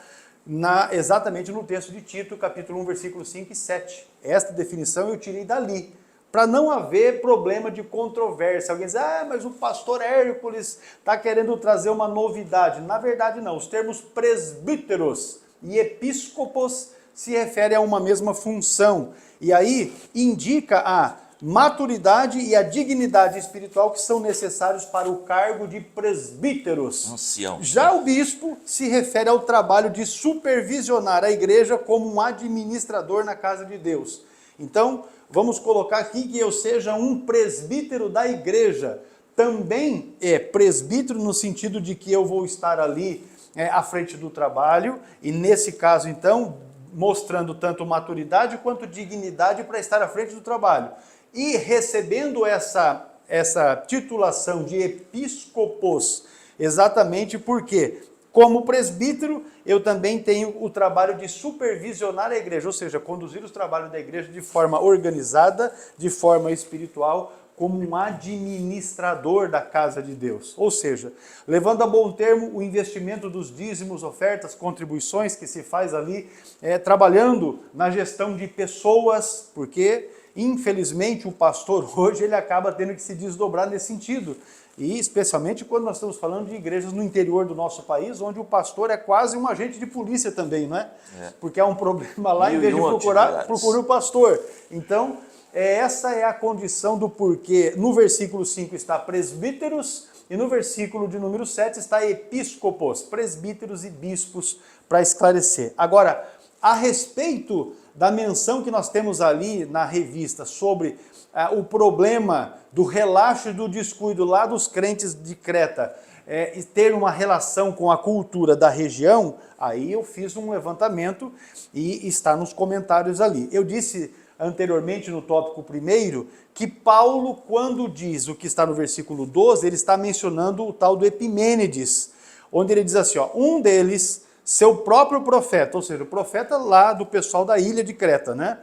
exatamente no texto de Tito, capítulo 1, versículos 5 e 7. Esta definição eu tirei dali, para não haver problema de controvérsia. Alguém diz, mas o pastor Hércules está querendo trazer uma novidade. Na verdade não, os termos presbíteros e episcopos se referem a uma mesma função. E aí indica a maturidade e a dignidade espiritual que são necessários para o cargo de presbíteros. Ancião. Já o bispo se refere ao trabalho de supervisionar a igreja como um administrador na casa de Deus. Então, vamos colocar aqui que eu seja um presbítero da igreja. Também é presbítero no sentido de que eu vou estar ali à frente do trabalho, e nesse caso, então, mostrando tanto maturidade quanto dignidade para estar à frente do trabalho. E recebendo essa titulação de episcopos, exatamente porque, como presbítero, eu também tenho o trabalho de supervisionar a igreja, ou seja, conduzir os trabalhos da igreja de forma organizada, de forma espiritual, como um administrador da casa de Deus. Ou seja, levando a bom termo o investimento dos dízimos, ofertas, contribuições que se faz ali, trabalhando na gestão de pessoas, porque, infelizmente, o pastor hoje ele acaba tendo que se desdobrar nesse sentido. E especialmente quando nós estamos falando de igrejas no interior do nosso país, onde o pastor é quase um agente de polícia também, não é? Porque há um problema lá, em vez de procurar o pastor. Então, essa é a condição do porquê no versículo 5 está presbíteros, e no versículo de número 7 está episcopos, presbíteros e bispos, para esclarecer. Agora, a respeito da menção que nós temos ali na revista sobre o problema do relaxo e do descuido lá dos crentes de Creta, e ter uma relação com a cultura da região, aí eu fiz um levantamento e está nos comentários ali. Eu disse anteriormente no tópico primeiro que Paulo, quando diz o que está no versículo 12, ele está mencionando o tal do Epimênides, onde ele diz assim, ó, um deles, seu próprio profeta, ou seja, o profeta lá do pessoal da ilha de Creta, né?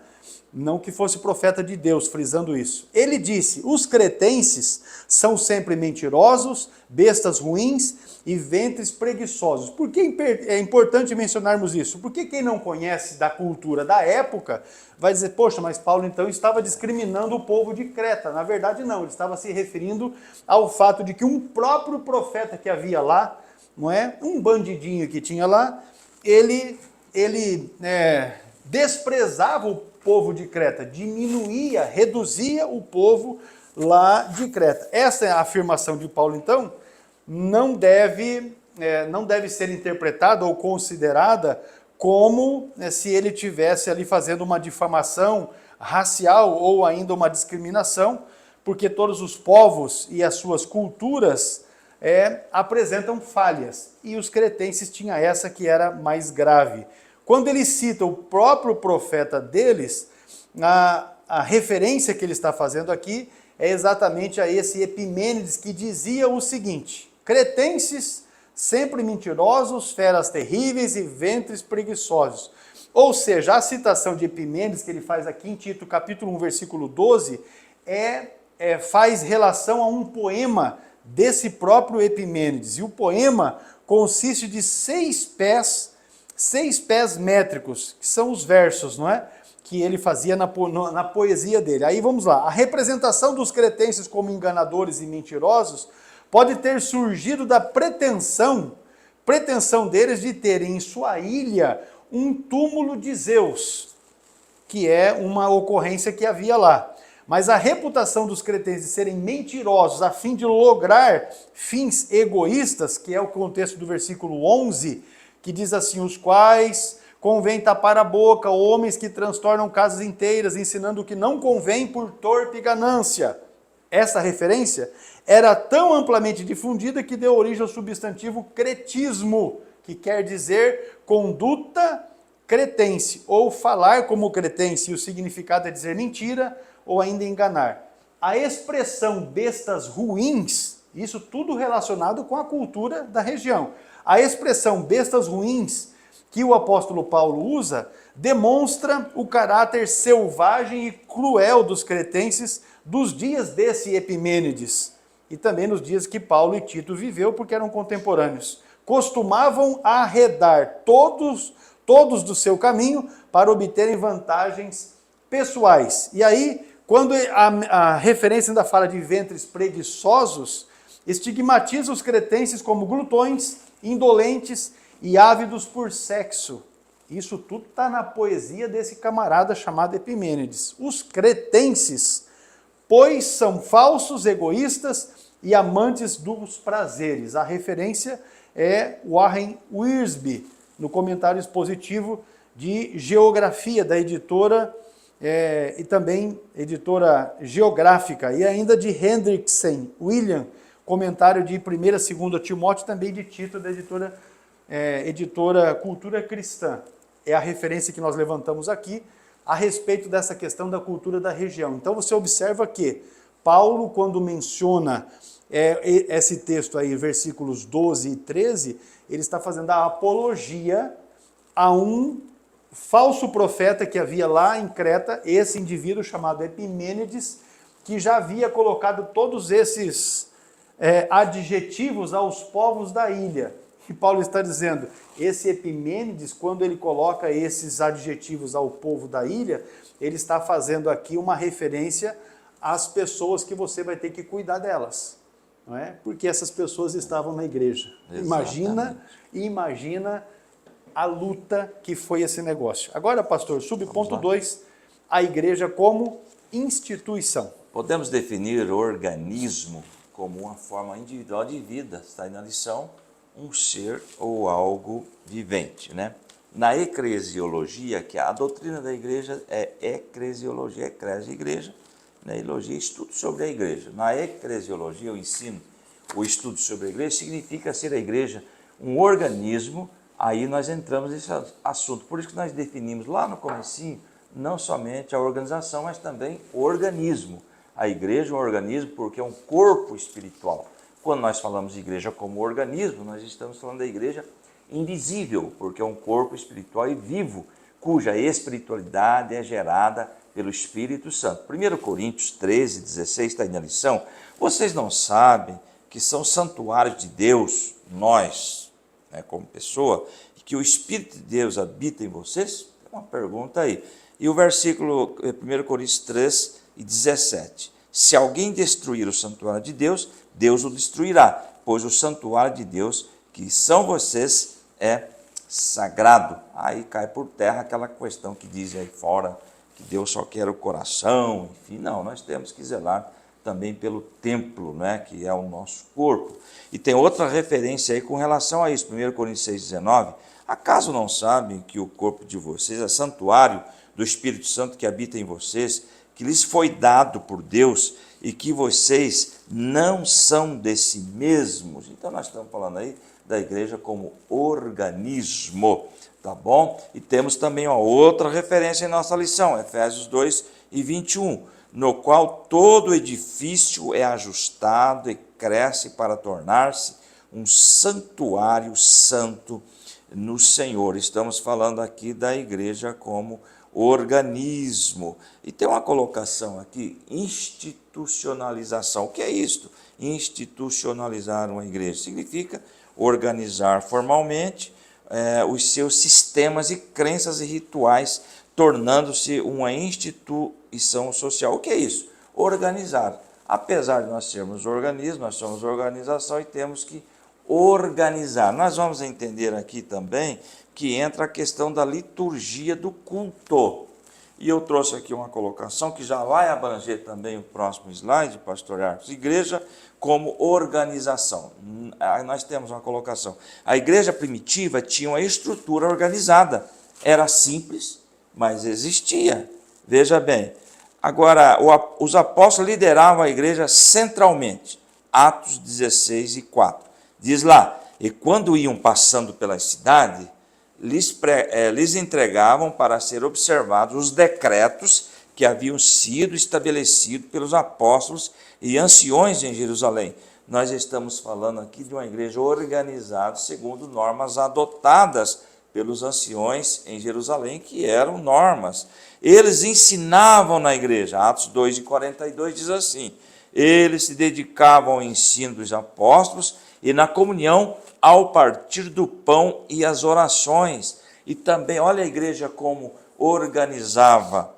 Não que fosse profeta de Deus, frisando isso. Ele disse, os cretenses são sempre mentirosos, bestas ruins e ventres preguiçosos. Por que é importante mencionarmos isso? Porque quem não conhece da cultura da época vai dizer, poxa, mas Paulo então estava discriminando o povo de Creta. Na verdade não, ele estava se referindo ao fato de que um próprio profeta que havia lá, não é? Um bandidinho que tinha lá, ele desprezava o povo de Creta, diminuía, reduzia o povo lá de Creta. Essa é a afirmação de Paulo, então, não deve ser interpretada ou considerada como se ele tivesse ali fazendo uma difamação racial ou ainda uma discriminação, porque todos os povos e as suas culturas apresentam falhas, e os cretenses tinham essa que era mais grave. Quando ele cita o próprio profeta deles, a referência que ele está fazendo aqui é exatamente a esse Epimênides, que dizia o seguinte, cretenses sempre mentirosos, feras terríveis e ventres preguiçosos. Ou seja, a citação de Epimênides que ele faz aqui em Tito, capítulo 1, versículo 12, faz relação a um poema desse próprio Epimênides. E o poema consiste de 6 pés métricos, que são os versos, não é? Que ele fazia na poesia dele. Aí vamos lá. A representação dos cretenses como enganadores e mentirosos pode ter surgido da pretensão deles de terem em sua ilha um túmulo de Zeus, que é uma ocorrência que havia lá. Mas a reputação dos cretenses de serem mentirosos a fim de lograr fins egoístas, que é o contexto do versículo 11, que diz assim, os quais convém tapar a boca, homens que transtornam casas inteiras, ensinando o que não convém por torpe ganância. Essa referência era tão amplamente difundida que deu origem ao substantivo cretismo, que quer dizer conduta cretense, ou falar como cretense, e o significado é dizer mentira ou ainda enganar. A expressão bestas ruins, isso tudo relacionado com a cultura da região. A expressão bestas ruins que o apóstolo Paulo usa demonstra o caráter selvagem e cruel dos cretenses dos dias desse Epimênides e também nos dias que Paulo e Tito viveu, porque eram contemporâneos. Costumavam arredar todos do seu caminho para obterem vantagens pessoais. E aí, quando a referência ainda fala de ventres preguiçosos, estigmatiza os cretenses como glutões, indolentes e ávidos por sexo. Isso tudo está na poesia desse camarada chamado Epimênides. Os cretenses, pois são falsos, egoístas e amantes dos prazeres. A referência é Warren Wiersbe, no comentário expositivo de Geografia, da editora e também editora geográfica, e ainda de Hendrickson, William, comentário de 1ª e 2ª Timóteo, também de Tito, da editora Cultura Cristã. É a referência que nós levantamos aqui a respeito dessa questão da cultura da região. Então você observa que Paulo, quando menciona esse texto aí, versículos 12 e 13, ele está fazendo a apologia a um falso profeta que havia lá em Creta, esse indivíduo chamado Epimênides, que já havia colocado todos esses adjetivos aos povos da ilha. E Paulo está dizendo, esse Epimênides, quando ele coloca esses adjetivos ao povo da ilha, ele está fazendo aqui uma referência às pessoas que você vai ter que cuidar delas, não é? Porque essas pessoas estavam na igreja. Imagina a luta que foi esse negócio. Agora, pastor, subponto 2, a igreja como instituição. Podemos definir organismo como uma forma individual de vida, está aí na lição, um ser ou algo vivente, né? Na eclesiologia, que a doutrina da igreja é eclesiologia, eclésia, igreja, né? Elogia, estudo sobre a igreja. Na eclesiologia, o ensino, o estudo sobre a igreja, significa ser a igreja um organismo. Aí nós entramos nesse assunto. Por isso que nós definimos lá no comecinho, não somente a organização, mas também o organismo. A igreja é um organismo porque é um corpo espiritual. Quando nós falamos de igreja como organismo, nós estamos falando da igreja invisível, porque é um corpo espiritual e vivo, cuja espiritualidade é gerada pelo Espírito Santo. 1 Coríntios 13, 16 está aí na lição. Vocês não sabem que são santuários de Deus, nós, né, como pessoa, e que o Espírito de Deus habita em vocês? É uma pergunta aí. E o versículo 1 Coríntios 3 e 17. Se alguém destruir o santuário de Deus, Deus o destruirá, pois o santuário de Deus, que são vocês, é sagrado. Aí cai por terra aquela questão que diz aí fora, que Deus só quer o coração, enfim. Não, nós temos que zelar também pelo templo, né, que é o nosso corpo. E tem outra referência aí com relação a isso, 1 Coríntios 6,19. Acaso não sabem que o corpo de vocês é santuário do Espírito Santo que habita em vocês, que lhes foi dado por Deus e que vocês não são de si mesmos? Então nós estamos falando aí da igreja como organismo, tá bom? E temos também uma outra referência em nossa lição, Efésios 2 e 21, no qual todo edifício é ajustado e cresce para tornar-se um santuário santo no Senhor. Estamos falando aqui da igreja como organismo. E tem uma colocação aqui, institucionalização. O que é isto? Institucionalizar uma igreja significa organizar formalmente os seus sistemas e crenças e rituais, tornando-se uma instituição social. O que é isso? Organizar. Apesar de nós sermos organismo, nós somos organização e temos que organizar. Nós vamos entender aqui também que entra a questão da liturgia do culto. E eu trouxe aqui uma colocação que já vai abranger também o próximo slide, pastor Arcos. Igreja como organização. Aí nós temos uma colocação. A igreja primitiva tinha uma estrutura organizada. Era simples, mas existia. Veja bem. Agora, os apóstolos lideravam a igreja centralmente. Atos 16 e 4. Diz lá, e quando iam passando pela cidade, lhes entregavam para ser observados os decretos que haviam sido estabelecidos pelos apóstolos e anciões em Jerusalém. Nós estamos falando aqui de uma igreja organizada segundo normas adotadas pelos anciões em Jerusalém, que eram normas. Eles ensinavam na igreja. Atos 2 e 42 diz assim, eles se dedicavam ao ensino dos apóstolos e na comunhão ao partir do pão e as orações. E também, olha a igreja como organizava,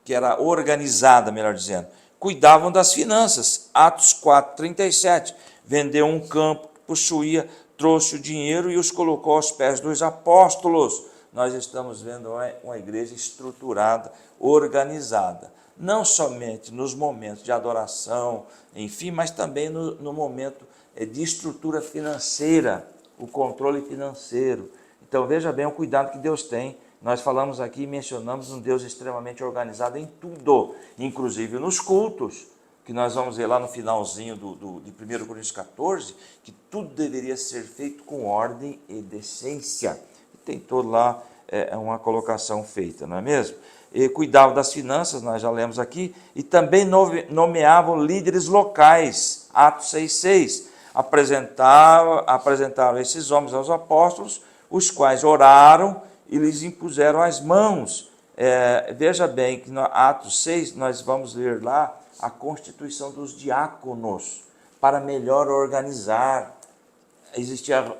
que era organizada, melhor dizendo. Cuidavam das finanças. Atos 4, 37. Vendeu um campo que possuía, trouxe o dinheiro e os colocou aos pés dos apóstolos. Nós estamos vendo uma igreja estruturada, organizada. Não somente nos momentos de adoração, enfim, mas também no momento de estrutura financeira, o controle financeiro. Então veja bem o cuidado que Deus tem. Nós falamos aqui e mencionamos um Deus extremamente organizado em tudo, inclusive nos cultos, que nós vamos ver lá no finalzinho de 1 Coríntios 14, que tudo deveria ser feito com ordem e decência. E tem todo lá uma colocação feita, não é mesmo? E cuidavam das finanças, nós já lemos aqui, e também nomeavam líderes locais, Atos 6,6. Apresentaram esses homens aos apóstolos, os quais oraram e lhes impuseram as mãos. Veja bem que no Atos 6 nós vamos ler lá a constituição dos diáconos para melhor organizar.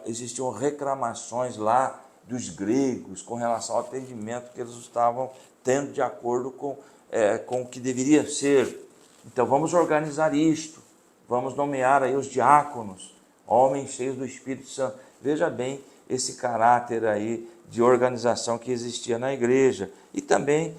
Existiam reclamações lá dos gregos com relação ao atendimento que eles estavam tendo de acordo com o que deveria ser. Então vamos organizar isto. Vamos nomear aí os diáconos, homens cheios do Espírito Santo. Veja bem esse caráter aí de organização que existia na igreja. E também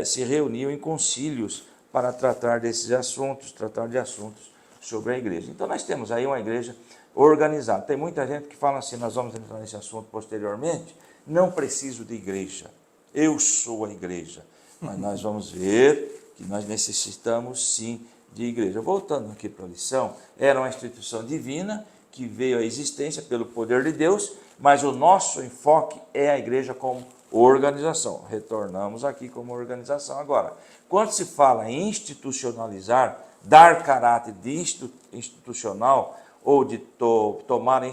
se reuniam em concílios para tratar desses assuntos, tratar de assuntos sobre a igreja. Então nós temos aí uma igreja organizada. Tem muita gente que fala assim, nós vamos entrar nesse assunto posteriormente, não preciso de igreja, eu sou a igreja. Mas nós vamos ver que nós necessitamos sim de igreja. Voltando aqui para a lição, era uma instituição divina que veio à existência pelo poder de Deus, mas o nosso enfoque é a igreja como organização. Retornamos aqui como organização agora. Quando se fala em institucionalizar, dar caráter de institucional ou de tomar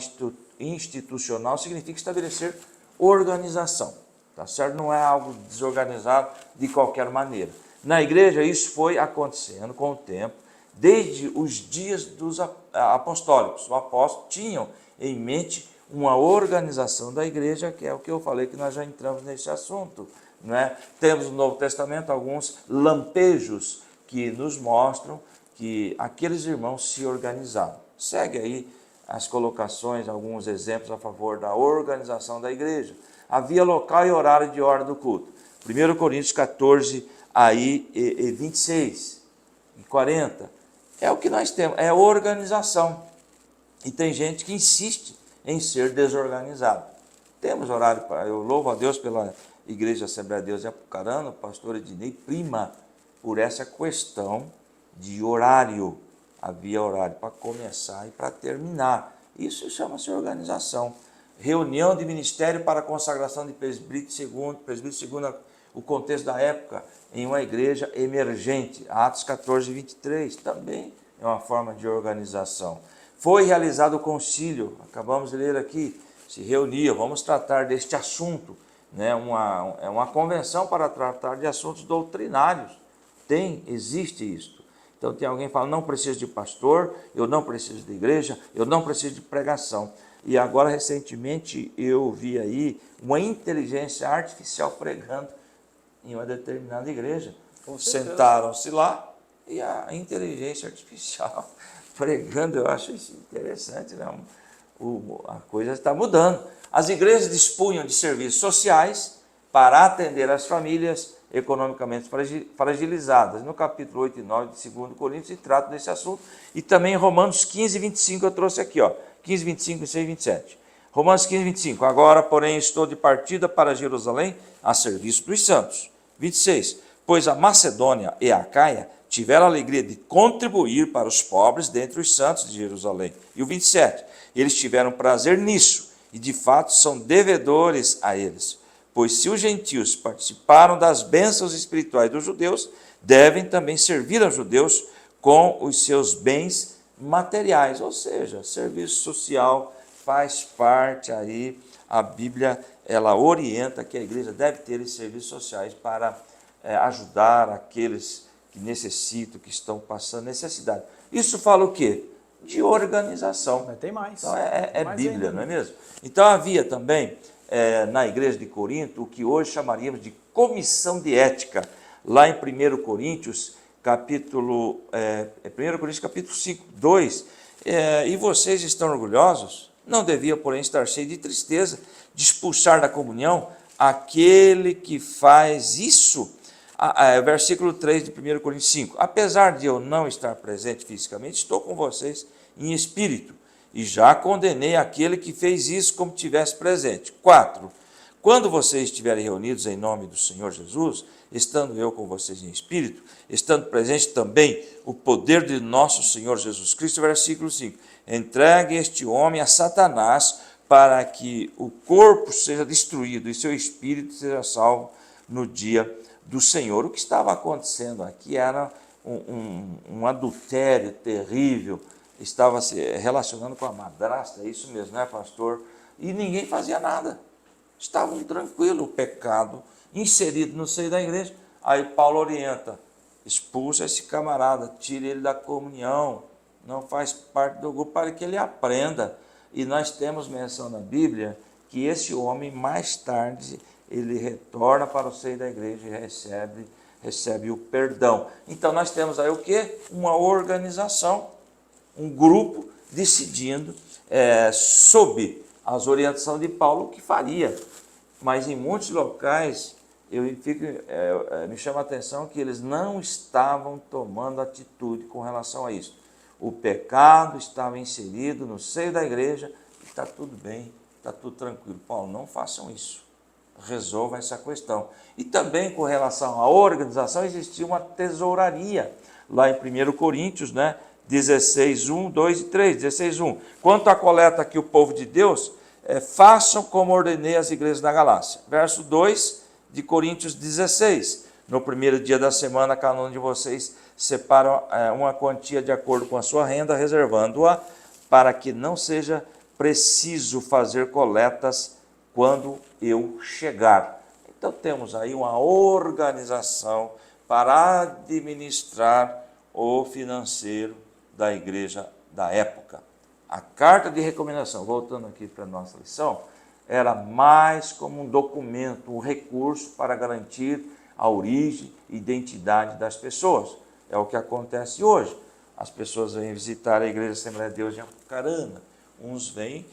institucional, significa estabelecer organização, tá certo? Não é algo desorganizado de qualquer maneira. Na igreja isso foi acontecendo com o tempo, desde os dias dos apostólicos. Os apóstolos tinham em mente uma organização da igreja, que é o que eu falei, que nós já entramos nesse assunto, né? Temos no Novo Testamento alguns lampejos que nos mostram que aqueles irmãos se organizaram. Segue aí as colocações, alguns exemplos a favor da organização da igreja. Havia local e horário de hora do culto. 1 Coríntios 14, aí, 26 e 40. É o que nós temos, é organização. E tem gente que insiste em ser desorganizado. Temos horário, eu louvo a Deus pela Igreja Assembleia de Deus em Apucarana, o pastor Ednei prima por essa questão de horário. Havia horário para começar e para terminar. Isso chama-se organização. Reunião de ministério para a consagração de presbítero segundo o contexto da época, em uma igreja emergente. Atos 14, 23, também é uma forma de organização. Foi realizado o concílio, acabamos de ler aqui, se reuniu, vamos tratar deste assunto, né? Uma convenção para tratar de assuntos doutrinários. Existe isso. Então tem alguém que fala, não preciso de pastor, eu não preciso de igreja, eu não preciso de pregação. E agora, recentemente, eu vi aí uma inteligência artificial pregando em uma determinada igreja. Sentaram-se lá e a inteligência artificial pregando, eu acho isso interessante, né? A coisa está mudando. As igrejas dispunham de serviços sociais para atender as famílias economicamente fragilizadas. No capítulo 8 e 9 de 2 Coríntios se trata desse assunto. E também em Romanos 15, 25 eu trouxe aqui, 15, 25, 26 e 27. Romanos 15, 25. Agora, porém, estou de partida para Jerusalém a serviço dos santos. 26. Pois a Macedônia e a Acaia tiveram a alegria de contribuir para os pobres dentre os santos de Jerusalém. E o 27. Eles tiveram prazer nisso e, de fato, são devedores a eles. Pois se os gentios participaram das bênçãos espirituais dos judeus, devem também servir aos judeus com os seus bens materiais. Ou seja, serviço social faz parte aí, a Bíblia, ela orienta que a igreja deve ter esses serviços sociais para ajudar aqueles que necessitam, que estão passando necessidade. Isso fala o quê? De organização. Mas tem mais. Então é mais Bíblia, ainda. não é mesmo? Então havia também na igreja de Corinto o que hoje chamaríamos de comissão de ética, lá em 1 Coríntios, capítulo 5, 2, e vocês estão orgulhosos? Não devia, porém, estar cheio de tristeza, de expulsar da comunhão aquele que faz isso. Versículo 3 de 1 Coríntios 5. Apesar de eu não estar presente fisicamente, estou com vocês em espírito, e já condenei aquele que fez isso como tivesse presente. 4. Quando vocês estiverem reunidos em nome do Senhor Jesus, estando eu com vocês em espírito, estando presente também o poder de nosso Senhor Jesus Cristo, versículo 5. Entregue este homem a Satanás para que o corpo seja destruído e seu espírito seja salvo no dia do Senhor. O que estava acontecendo aqui era um adultério terrível, estava se relacionando com a madrasta, é isso mesmo, né, pastor? E ninguém fazia nada. Estavam tranquilos, o pecado inserido no seio da igreja. Aí Paulo orienta, expulsa esse camarada, tire ele da comunhão, não faz parte do grupo, para que ele aprenda. E nós temos menção na Bíblia que esse homem, mais tarde, ele retorna para o seio da igreja e recebe o perdão. Então nós temos aí o quê? Uma organização, um grupo decidindo sob as orientações de Paulo o que faria. Mas em muitos locais me chama a atenção que eles não estavam tomando atitude com relação a isso. o pecado estava inserido no seio da igreja e está tudo bem, está tudo tranquilo. Paulo, não façam isso. Resolva essa questão. E também com relação à organização, existia uma tesouraria lá em 1 Coríntios, né? 16, 1, 2 e 3, 16, 1. Quanto à coleta que o povo de Deus, façam como ordenei às igrejas da Galácia. Verso 2 de Coríntios 16. No primeiro dia da semana, cada um de vocês separa uma quantia de acordo com a sua renda, reservando-a para que não seja preciso fazer coletas quando eu chegar. Então temos aí uma organização para administrar o financeiro da igreja da época. A carta de recomendação, voltando aqui para a nossa lição, era mais como um documento, um recurso para garantir a origem e identidade das pessoas. É o que acontece hoje. As pessoas vêm visitar a Igreja Assembleia de Deus de Apucarana. Uns vêm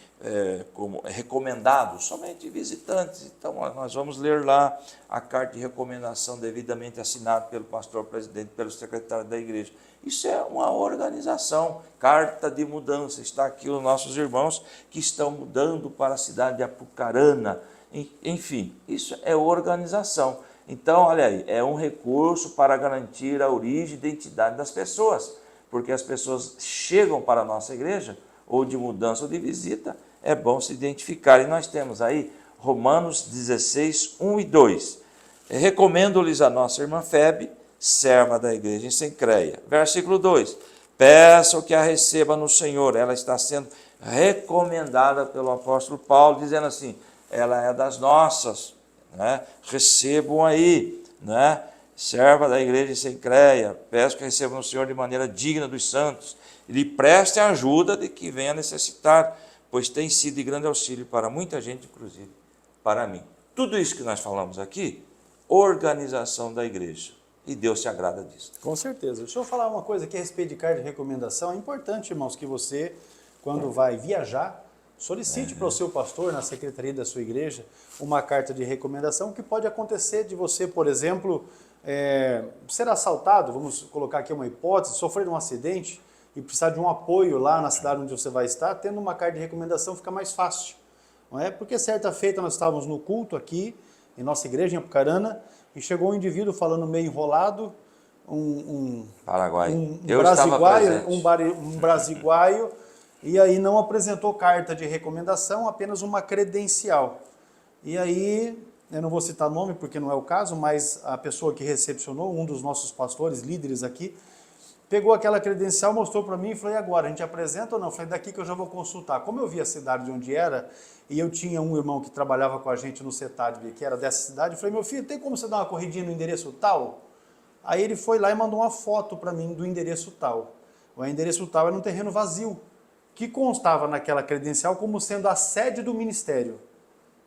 como recomendados, somente visitantes. Então, nós vamos ler lá a carta de recomendação devidamente assinada pelo pastor presidente, pelo secretário da igreja. Isso é uma organização, carta de mudança. Está aqui os nossos irmãos que estão mudando para a cidade de Apucarana. Enfim, isso é organização. Então, olha aí, é um recurso para garantir a origem e identidade das pessoas, porque as pessoas chegam para a nossa igreja, ou de mudança ou de visita, é bom se identificar. E nós temos aí Romanos 16, 1 e 2. Recomendo-lhes a nossa irmã Febe, serva da igreja em Cencreia. Versículo 2. Peçam que a receba no Senhor. Ela está sendo recomendada pelo apóstolo Paulo, dizendo assim, ela é das nossas, né? Recebam aí, né? Serva da igreja em Cencreia. Peço que recebam no Senhor de maneira digna dos santos. E lhe prestem ajuda de que venha necessitar, pois tem sido de grande auxílio para muita gente, inclusive para mim. Tudo isso que nós falamos aqui, organização da igreja. E Deus se agrada disso. Com certeza. Deixa eu falar uma coisa aqui a respeito de carta de recomendação. É importante, irmãos, que você, quando vai viajar, solicite para o seu pastor, na secretaria da sua igreja, uma carta de recomendação, que pode acontecer de você, por exemplo, ser assaltado, vamos colocar aqui uma hipótese, sofrer um acidente e precisar de um apoio lá na cidade onde você vai estar, tendo uma carta de recomendação fica mais fácil. Não é? Porque certa feita nós estávamos no culto aqui, em nossa igreja em Apucarana, e chegou um indivíduo falando meio enrolado, Paraguai. um brasiguaio, e aí não apresentou carta de recomendação, apenas uma credencial. E aí, eu não vou citar nome porque não é o caso, mas a pessoa que recepcionou, um dos nossos pastores, líderes aqui, pegou aquela credencial, mostrou para mim e falou, e agora, a gente apresenta ou não? Eu falei, daqui que eu já vou consultar. Como eu vi a cidade de onde era, e eu tinha um irmão que trabalhava com a gente no CETAD, que era dessa cidade, eu falei, meu filho, tem como você dar uma corridinha no endereço tal? Aí ele foi lá e mandou uma foto para mim do endereço tal. O endereço tal era um terreno vazio, que constava naquela credencial como sendo a sede do ministério.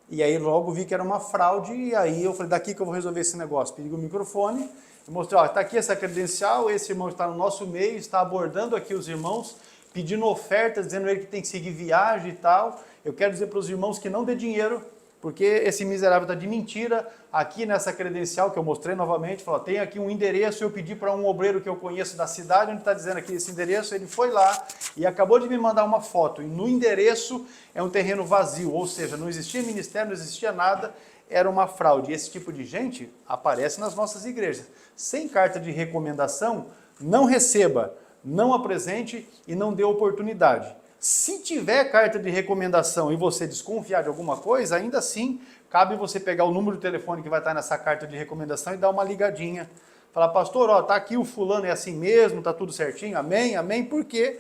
E aí logo vi que era uma fraude, e aí eu falei, daqui que eu vou resolver esse negócio. Pedi o microfone e mostrei, ó, está aqui essa credencial, esse irmão está no nosso meio, está abordando aqui os irmãos, pedindo ofertas, dizendo ele que tem que seguir viagem e tal. Eu quero dizer para os irmãos que não dê dinheiro, porque esse miserável está de mentira. Aqui nessa credencial que eu mostrei novamente, falou, tem aqui um endereço, eu pedi para um obreiro que eu conheço da cidade, onde está dizendo aqui esse endereço, ele foi lá e acabou de me mandar uma foto. E no endereço é um terreno vazio, ou seja, não existia ministério, não existia nada, era uma fraude. E esse tipo de gente aparece nas nossas igrejas. Sem carta de recomendação, não receba, não apresente e não dê oportunidade. Se tiver carta de recomendação e você desconfiar de alguma coisa, ainda assim, cabe você pegar o número de telefone que vai estar nessa carta de recomendação e dar uma ligadinha. Falar, pastor, ó, tá aqui o fulano, é assim mesmo, tá tudo certinho, amém, amém, porque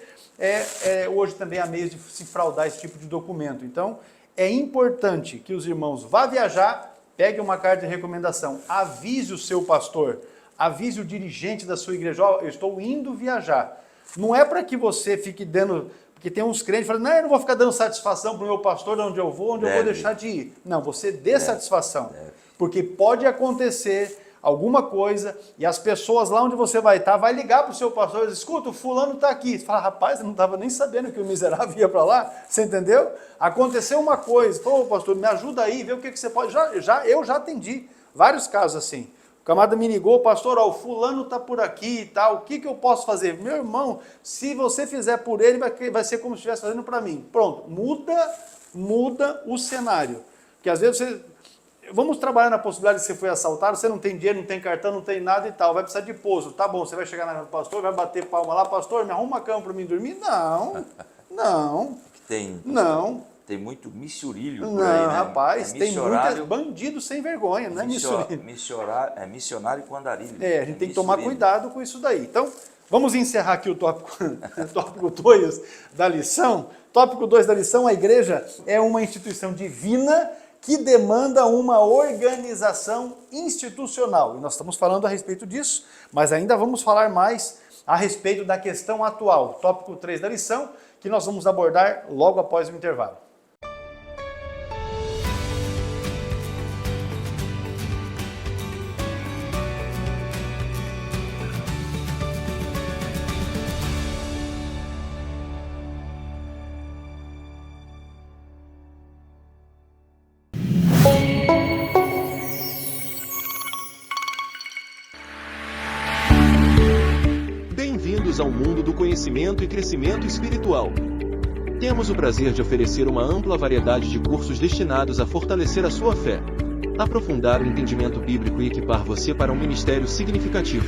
hoje também há meios de se fraudar esse tipo de documento. Então, é importante que os irmãos vá viajar, pegue uma carta de recomendação, avise o seu pastor, avise o dirigente da sua igreja, ó, eu estou indo viajar. Não é para que você fique dando... Porque tem uns crentes que falam, não, eu não vou ficar dando satisfação para o meu pastor de onde eu vou deixar de ir. Não, você dê satisfação. Porque pode acontecer alguma coisa e as pessoas lá onde você vai estar, vai ligar para o seu pastor e dizer, escuta, o fulano está aqui. Você fala, rapaz, eu não estava nem sabendo que o miserável ia para lá. Você entendeu? Aconteceu uma coisa. Falou, pastor, me ajuda aí, vê o que você pode... Eu já atendi vários casos assim. O camarada me ligou, pastor, ó, o fulano está por aqui e tal, o que eu posso fazer? Meu irmão, se você fizer por ele, vai ser como se estivesse fazendo para mim. Pronto, muda o cenário. Porque às vezes você... Vamos trabalhar na possibilidade de você foi assaltado, você não tem dinheiro, não tem cartão, não tem nada e tal, vai precisar de pouso. Tá bom, você vai chegar na casa do pastor, vai bater palma lá, pastor, me arruma uma cama para mim dormir? Não. Tem muito missionário por não, aí, né? Rapaz, tem muitos bandidos sem vergonha, não é missionário. É missionário com andarilho. A gente tem que tomar cuidado com isso daí. Então, vamos encerrar aqui o tópico 2 da lição. Tópico 2 da lição, a igreja é uma instituição divina que demanda uma organização institucional. E nós estamos falando a respeito disso, mas ainda vamos falar mais a respeito da questão atual. Tópico 3 da lição, que nós vamos abordar logo após o intervalo. Bem-vindos ao mundo do conhecimento e crescimento espiritual. Temos o prazer de oferecer uma ampla variedade de cursos destinados a fortalecer a sua fé, aprofundar o entendimento bíblico e equipar você para um ministério significativo.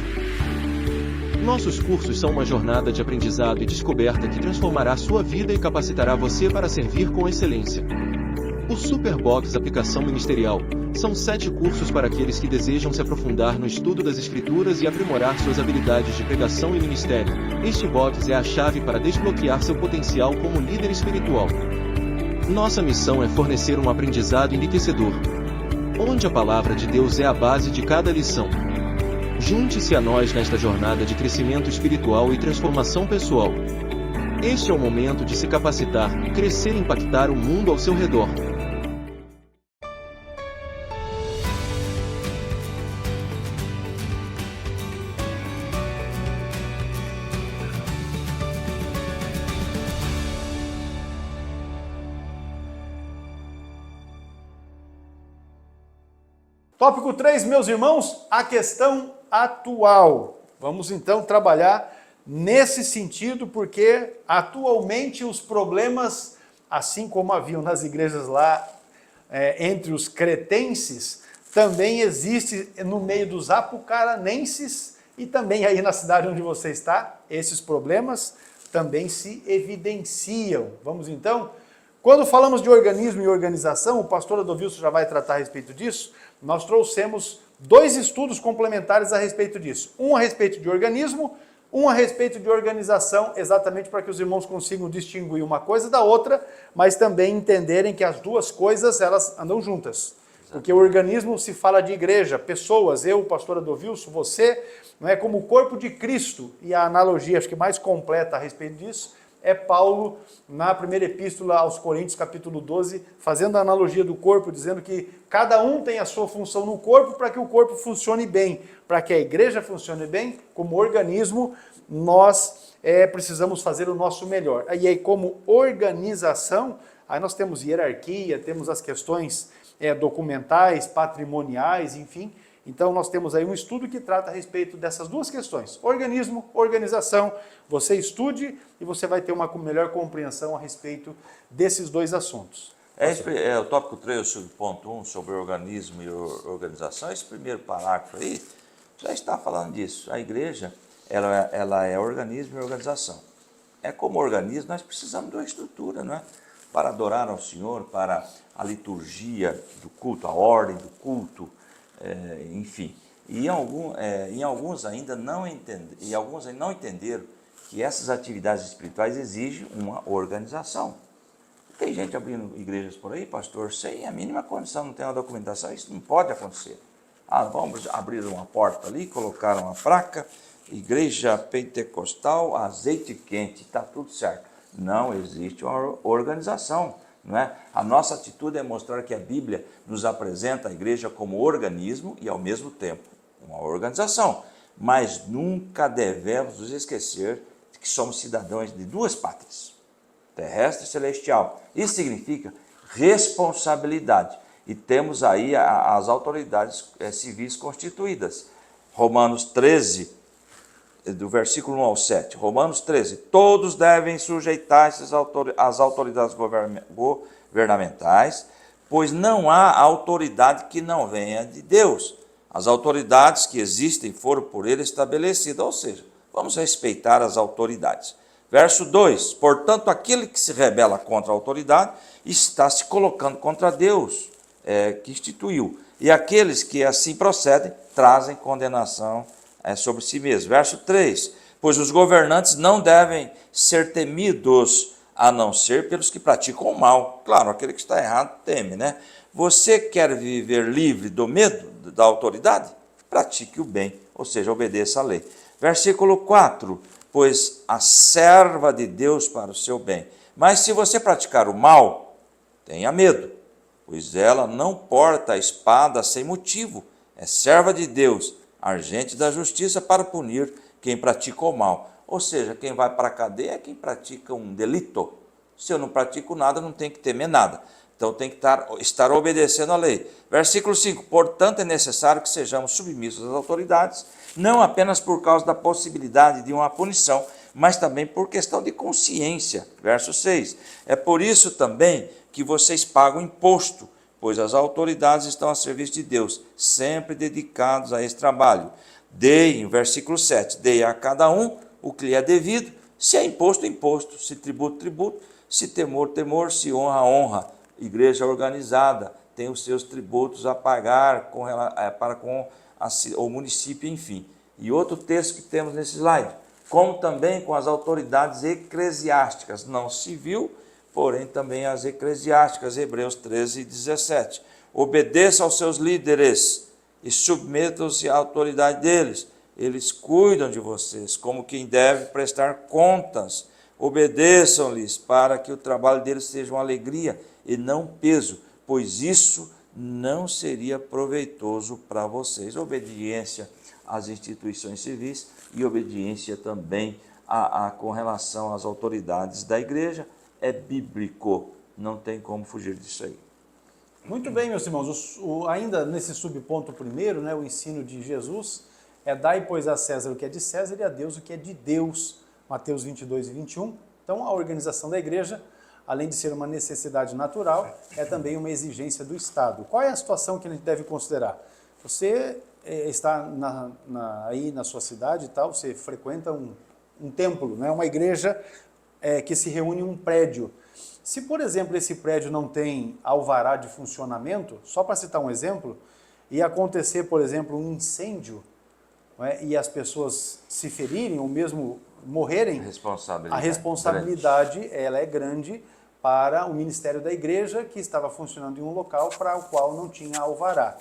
Nossos cursos são uma jornada de aprendizado e descoberta que transformará sua vida e capacitará você para servir com excelência. O Superbox Aplicação Ministerial são 7 cursos para aqueles que desejam se aprofundar no estudo das Escrituras e aprimorar suas habilidades de pregação e ministério. Este box é a chave para desbloquear seu potencial como líder espiritual. Nossa missão é fornecer um aprendizado enriquecedor, onde a palavra de Deus é a base de cada lição. Junte-se a nós nesta jornada de crescimento espiritual e transformação pessoal. Este é o momento de se capacitar, crescer e impactar o mundo ao seu redor. Tópico 3, meus irmãos, a questão atual. Vamos então trabalhar nesse sentido, porque atualmente os problemas, assim como haviam nas igrejas lá entre os cretenses, também existe no meio dos apucaranenses e também aí na cidade onde você está, esses problemas também se evidenciam. Vamos então, quando falamos de organismo e organização, o pastor Adovilson já vai tratar a respeito disso. Nós trouxemos 2 estudos complementares a respeito disso. Um a respeito de organismo, um a respeito de organização, exatamente para que os irmãos consigam distinguir uma coisa da outra, mas também entenderem que as duas coisas, elas andam juntas. Porque o organismo se fala de igreja, pessoas, eu, o pastor Adovilson, você, não é como o corpo de Cristo. E a analogia, acho que mais completa a respeito disso, é Paulo, na primeira epístola aos Coríntios, capítulo 12, fazendo a analogia do corpo, dizendo que cada um tem a sua função no corpo para que o corpo funcione bem, para que a igreja funcione bem, como organismo, nós precisamos fazer o nosso melhor. E aí, como organização, aí nós temos hierarquia, temos as questões documentais, patrimoniais, enfim. Então nós temos aí um estudo que trata a respeito dessas duas questões, organismo, organização. Você estude e você vai ter uma melhor compreensão a respeito desses 2 assuntos. O tópico 3, o ponto 1, sobre organismo e organização, esse primeiro parágrafo aí, já está falando disso. A igreja, ela é organismo e organização. Como organismo, nós precisamos de uma estrutura, não é? Para adorar ao Senhor, para a liturgia do culto, a ordem do culto, enfim. E alguns ainda não entenderam que essas atividades espirituais exigem uma organização. Tem gente abrindo igrejas por aí, pastor, sem a mínima condição, não tem uma documentação, isso não pode acontecer. Vamos abrir uma porta ali, colocar uma placa, igreja pentecostal, azeite quente, está tudo certo. Não existe uma organização, não é? A nossa atitude é mostrar que a Bíblia nos apresenta a igreja como organismo e ao mesmo tempo uma organização. Mas nunca devemos nos esquecer de que somos cidadãos de 2 pátrias, terrestre e celestial. Isso significa responsabilidade. E temos aí as autoridades civis constituídas. Romanos 13, do versículo 1 ao 7. Romanos 13. Todos devem sujeitar-se às autoridades governamentais, pois não há autoridade que não venha de Deus. As autoridades que existem foram por ele estabelecidas, ou seja, vamos respeitar as autoridades. Verso 2, portanto, aquele que se rebela contra a autoridade está se colocando contra Deus, que instituiu. E aqueles que assim procedem, trazem condenação sobre si mesmos. Verso 3, pois os governantes não devem ser temidos, a não ser pelos que praticam o mal. Claro, aquele que está errado teme, né? Você quer viver livre do medo da autoridade? Pratique o bem, ou seja, obedeça a lei. Versículo 4, pois a serva de Deus para o seu bem. Mas se você praticar o mal, tenha medo, pois ela não porta a espada sem motivo. É serva de Deus, agente da justiça para punir quem pratica o mal. Ou seja, quem vai para a cadeia é quem pratica um delito. Se eu não pratico nada, não tenho que temer nada. Então tem que estar obedecendo a lei. Versículo 5, portanto é necessário que sejamos submissos às autoridades, não apenas por causa da possibilidade de uma punição, mas também por questão de consciência. Verso 6, é por isso também que vocês pagam imposto, pois as autoridades estão a serviço de Deus, sempre dedicados a esse trabalho. Deem, versículo 7, deem a cada um o que lhe é devido, se é imposto, imposto, se tributo, tributo, se temor, temor, se honra, honra. Igreja organizada tem os seus tributos a pagar para com o município, enfim. E outro texto que temos nesse slide, como também com as autoridades eclesiásticas, não civil, porém também as eclesiásticas, Hebreus 13, 17. Obedeça aos seus líderes e submetam-se à autoridade deles. Eles cuidam de vocês, como quem deve prestar contas. Obedeçam-lhes para que o trabalho deles seja uma alegria e não peso, pois isso não seria proveitoso para vocês. Obediência às instituições civis e obediência também com relação às autoridades da igreja é bíblico, não tem como fugir disso aí. Muito bem, meus irmãos, ainda nesse subponto primeiro, né, o ensino de Jesus é dai, pois, a César o que é de César e a Deus o que é de Deus, Mateus 22 e 21. Então, a organização da igreja, além de ser uma necessidade natural, é também uma exigência do Estado. Qual é a situação que a gente deve considerar? Você está aí na sua cidade e tal, você frequenta um templo, né, uma igreja que se reúne em um prédio. Se, por exemplo, esse prédio não tem alvará de funcionamento, só para citar um exemplo, e acontecer, por exemplo, um incêndio, e as pessoas se ferirem ou mesmo morrerem, a responsabilidade ela é grande para o ministério da igreja que estava funcionando em um local para o qual não tinha alvará.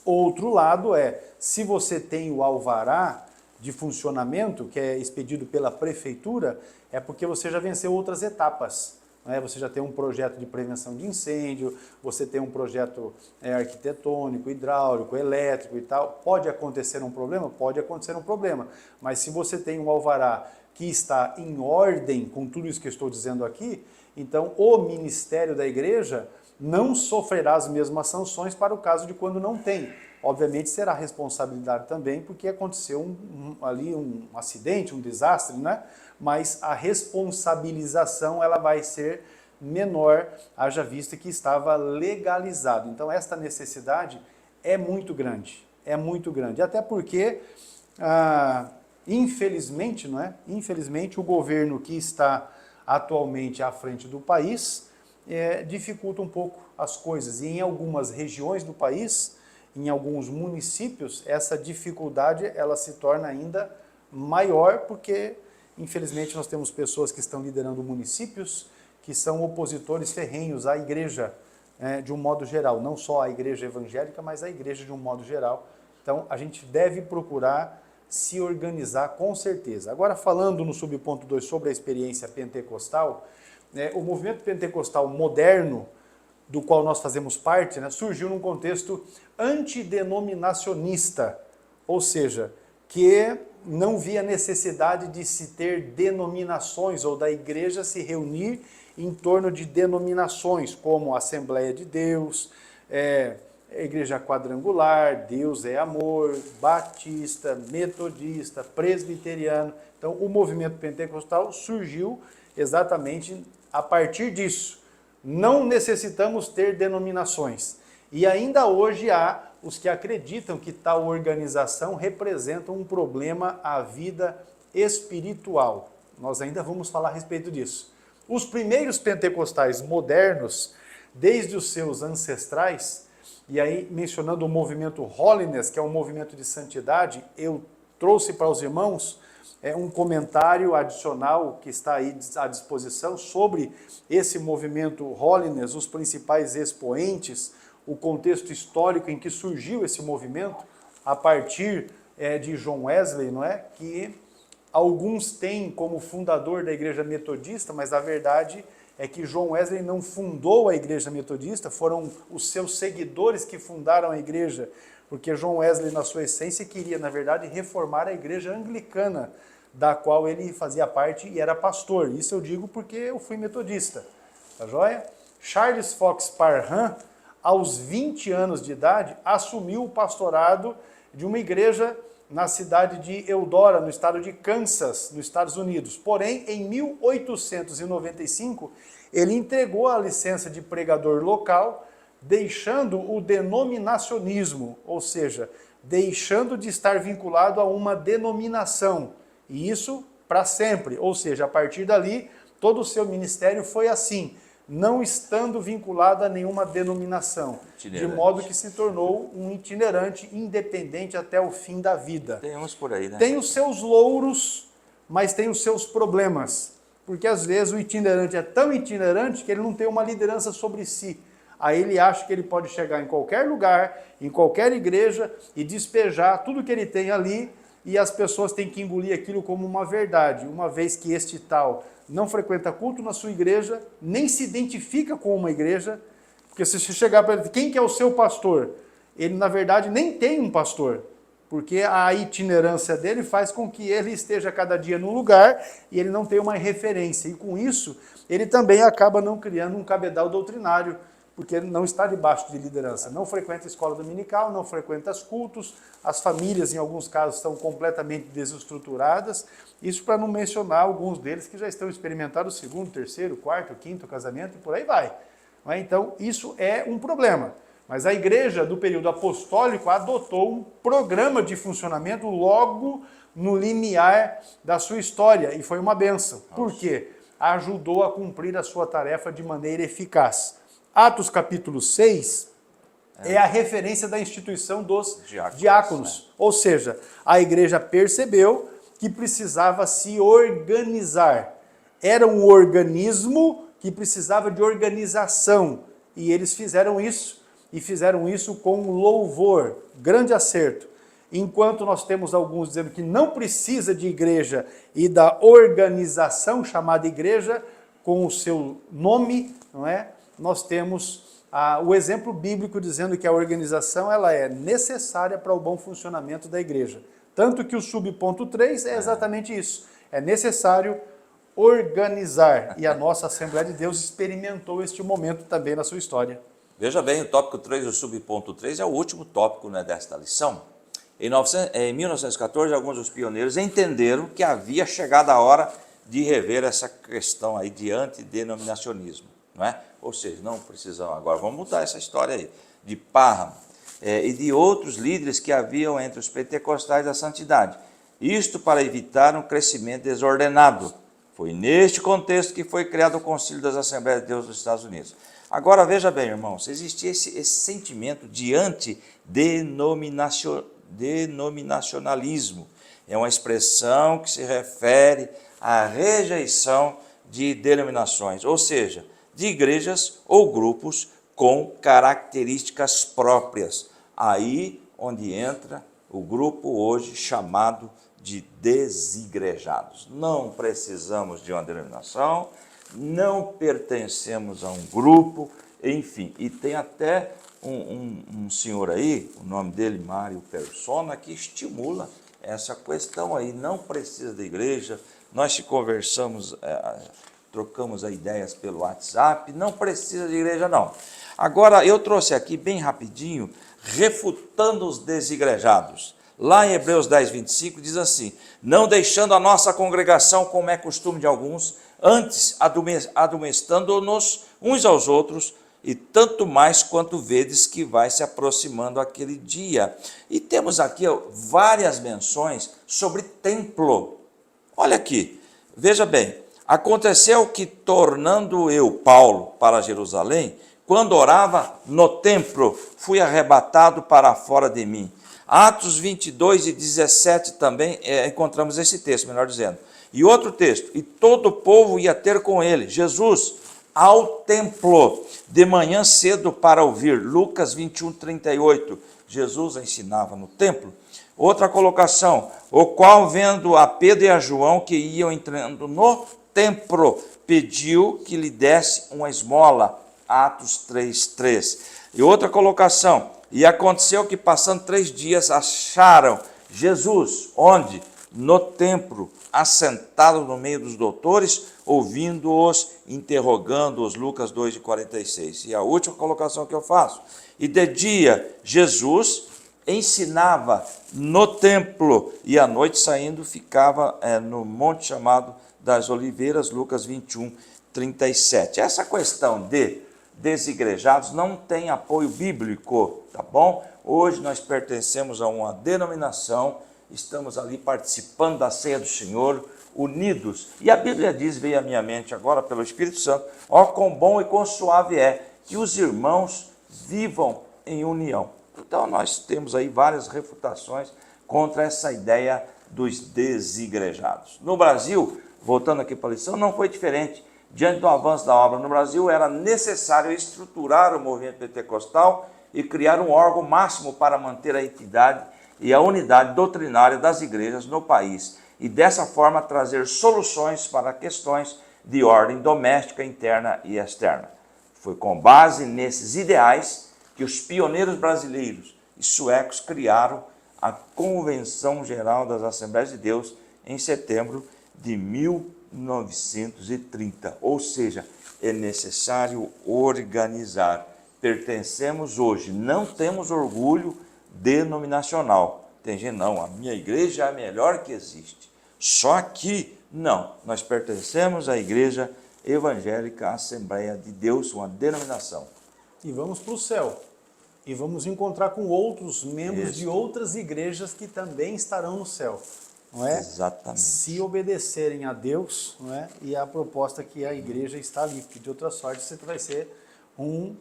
Outro lado se você tem o alvará de funcionamento, que é expedido pela prefeitura, é porque você já venceu outras etapas. Você já tem um projeto de prevenção de incêndio, você tem um projeto arquitetônico, hidráulico, elétrico e tal. Pode acontecer um problema? Pode acontecer um problema. Mas se você tem um alvará que está em ordem com tudo isso que eu estou dizendo aqui, então o ministério da igreja não sofrerá as mesmas sanções para o caso de quando não tem. Obviamente será responsabilidade também, porque aconteceu ali um acidente, um desastre, né? Mas a responsabilização ela vai ser menor, haja vista que estava legalizado. Então esta necessidade é muito grande, até porque, infelizmente, não é? Infelizmente o governo que está atualmente à frente do país dificulta um pouco as coisas, e em algumas regiões do país, em alguns municípios, essa dificuldade ela se torna ainda maior, porque infelizmente nós temos pessoas que estão liderando municípios que são opositores ferrenhos à igreja de um modo geral, não só à igreja evangélica, mas à igreja de um modo geral. Então a gente deve procurar se organizar com certeza. Agora, falando no subponto 2 sobre a experiência pentecostal, o movimento pentecostal moderno, do qual nós fazemos parte, surgiu num contexto antidenominacionista, ou seja, que não via necessidade de se ter denominações ou da igreja se reunir em torno de denominações, como Assembleia de Deus, igreja quadrangular, Deus é amor, batista, metodista, presbiteriano. Então, o movimento pentecostal surgiu exatamente a partir disso. Não necessitamos ter denominações. E ainda hoje há os que acreditam que tal organização representa um problema à vida espiritual. Nós ainda vamos falar a respeito disso. Os primeiros pentecostais modernos, desde os seus ancestrais, e aí mencionando o movimento Holiness, que é um movimento de santidade, eu trouxe para os irmãos um comentário adicional que está aí à disposição sobre esse movimento Holiness, os principais expoentes, o contexto histórico em que surgiu esse movimento, a partir de John Wesley, não é? Que alguns têm como fundador da igreja metodista, mas a verdade é que John Wesley não fundou a igreja metodista, foram os seus seguidores que fundaram a igreja, porque John Wesley, na sua essência, queria, na verdade, reformar a igreja anglicana, da qual ele fazia parte e era pastor. Isso eu digo porque eu fui metodista, tá joia? Charles Fox Parham, aos 20 anos de idade, assumiu o pastorado de uma igreja na cidade de Eudora, no estado de Kansas, nos Estados Unidos. Porém, em 1895, ele entregou a licença de pregador local, deixando o denominacionismo, ou seja, deixando de estar vinculado a uma denominação. E isso para sempre, ou seja, a partir dali, todo o seu ministério foi assim, não estando vinculado a nenhuma denominação, de modo que se tornou um itinerante independente até o fim da vida. Tem uns por aí, né? Tem os seus louros, mas tem os seus problemas, porque às vezes o itinerante é tão itinerante que ele não tem uma liderança sobre si. Aí ele acha que ele pode chegar em qualquer lugar, em qualquer igreja e despejar tudo que ele tem ali, e as pessoas têm que engolir aquilo como uma verdade, uma vez que este tal não frequenta culto na sua igreja, nem se identifica com uma igreja, porque se você chegar para ele, quem que é o seu pastor? Ele, na verdade, nem tem um pastor, porque a itinerância dele faz com que ele esteja cada dia num lugar e ele não tem uma referência. E com isso, ele também acaba não criando um cabedal doutrinário, porque ele não está debaixo de liderança. Não frequenta a escola dominical, não frequenta os cultos, as famílias, em alguns casos, estão completamente desestruturadas. Isso para não mencionar alguns deles que já estão experimentados o segundo, terceiro, quarto, quinto casamento e por aí vai. Então, isso é um problema. Mas a igreja do período apostólico adotou um programa de funcionamento logo no limiar da sua história e foi uma bênção. Por quê? Ajudou a cumprir a sua tarefa de maneira eficaz. Atos capítulo 6 é a referência da instituição dos diáconos. Ou seja, a igreja percebeu que precisava se organizar. Era um organismo que precisava de organização. E eles fizeram isso, e fizeram isso com louvor. Grande acerto. Enquanto nós temos alguns dizendo que não precisa de igreja e da organização chamada igreja, com o seu nome, não é? Nós temos o exemplo bíblico dizendo que a organização ela é necessária para o bom funcionamento da igreja. Tanto que o subponto 3 é exatamente isso. É necessário organizar. E a nossa Assembleia de Deus experimentou este momento também na sua história. Veja bem, o tópico 3, o subponto 3, é o último tópico, né, desta lição. Em 1914, alguns dos pioneiros entenderam que havia chegado a hora de rever essa questão aí de antidenominacionismo. Não é? Ou seja, não precisamos agora, vamos mudar essa história aí, de Parham e de outros líderes que haviam entre os pentecostais da santidade. Isto para evitar um crescimento desordenado. Foi neste contexto que foi criado o Concílio das Assembleias de Deus dos Estados Unidos. Agora, veja bem, irmãos, existia esse sentimento de antidenominacionalismo. É uma expressão que se refere à rejeição de denominações, ou seja, de igrejas ou grupos com características próprias. Aí onde entra o grupo hoje chamado de desigrejados. Não precisamos de uma denominação, não pertencemos a um grupo, enfim. E tem até um senhor aí, o nome dele Mário Persona, que estimula essa questão aí. Não precisa da igreja, nós se conversamos trocamos as ideias pelo WhatsApp, não precisa de igreja não. Agora, eu trouxe aqui bem rapidinho, refutando os desigrejados. Lá em Hebreus 10, 25, diz assim: não deixando a nossa congregação, como é costume de alguns, antes admoestando-nos uns aos outros, e tanto mais quanto vedes que vai se aproximando aquele dia. E temos aqui várias menções sobre templo. Olha aqui, veja bem, aconteceu que, tornando eu, Paulo, para Jerusalém, quando orava no templo, fui arrebatado para fora de mim. Atos 22 e 17 também encontramos esse texto, melhor dizendo. E outro texto: e todo o povo ia ter com ele, Jesus, ao templo, de manhã cedo para ouvir. Lucas 21, 38, Jesus ensinava no templo. Outra colocação: o qual, vendo a Pedro e a João que iam entrando no templo, pediu que lhe desse uma esmola. Atos 3, 3. E outra colocação: e aconteceu que, passando 3 dias, acharam Jesus, onde? No templo, assentado no meio dos doutores, ouvindo-os, interrogando-os. Lucas 2, 46. E a última colocação que eu faço: e de dia Jesus ensinava no templo, e à noite, saindo, ficava no monte chamado das Oliveiras. Lucas 21, 37. Essa questão de desigrejados não tem apoio bíblico, tá bom? Hoje nós pertencemos a uma denominação, estamos ali participando da ceia do Senhor, unidos. E a Bíblia diz, veio à minha mente agora pelo Espírito Santo: ó, quão bom e quão suave é que os irmãos vivam em união. Então nós temos aí várias refutações contra essa ideia dos desigrejados. No Brasil, voltando aqui para a lição, não foi diferente. Diante do avanço da obra no Brasil, era necessário estruturar o movimento pentecostal e criar um órgão máximo para manter a entidade e a unidade doutrinária das igrejas no país, e dessa forma trazer soluções para questões de ordem doméstica, interna e externa. Foi com base nesses ideais que os pioneiros brasileiros e suecos criaram a Convenção Geral das Assembleias de Deus em setembro de 1930, ou seja, é necessário organizar. Pertencemos hoje, não temos orgulho denominacional. Tem gente, não, a minha igreja é a melhor que existe. Só que, não, nós pertencemos à Igreja Evangélica Assembleia de Deus, uma denominação. E vamos para o céu. E vamos encontrar com outros membros de outras igrejas que também estarão no céu. Não é? Exatamente. Se obedecerem a Deus, não é? E a proposta que a igreja está ali, porque de outra sorte você vai ser um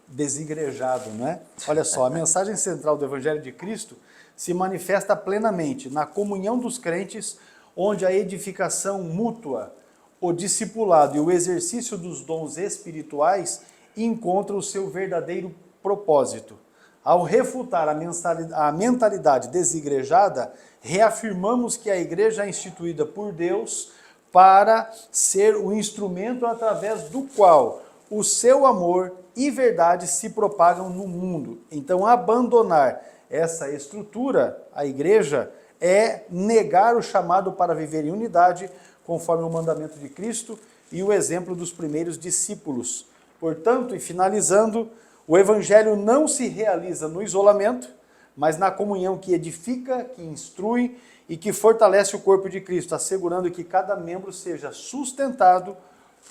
desigrejado, não é? Olha só, a mensagem central do Evangelho de Cristo se manifesta plenamente na comunhão dos crentes, onde a edificação mútua, o discipulado e o exercício dos dons espirituais encontram o seu verdadeiro propósito. Ao refutar a mentalidade desigrejada, reafirmamos que a igreja é instituída por Deus para ser o instrumento através do qual o seu amor e verdade se propagam no mundo. Então, abandonar essa estrutura, a igreja, é negar o chamado para viver em unidade, conforme o mandamento de Cristo e o exemplo dos primeiros discípulos. Portanto, e finalizando, o evangelho não se realiza no isolamento, mas na comunhão que edifica, que instrui e que fortalece o corpo de Cristo, assegurando que cada membro seja sustentado,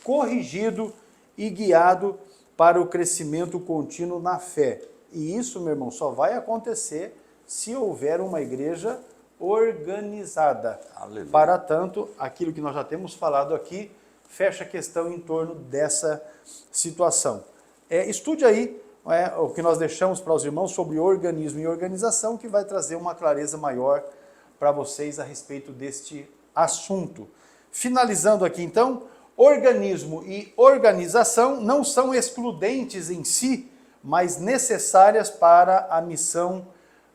corrigido e guiado para o crescimento contínuo na fé. E isso, meu irmão, só vai acontecer se houver uma igreja organizada. Aleluia. Para tanto, aquilo que nós já temos falado aqui, fecha a questão em torno dessa situação. Estude aí o que nós deixamos para os irmãos sobre organismo e organização, que vai trazer uma clareza maior para vocês a respeito deste assunto. Finalizando aqui então, organismo e organização não são excludentes em si, mas necessárias para a missão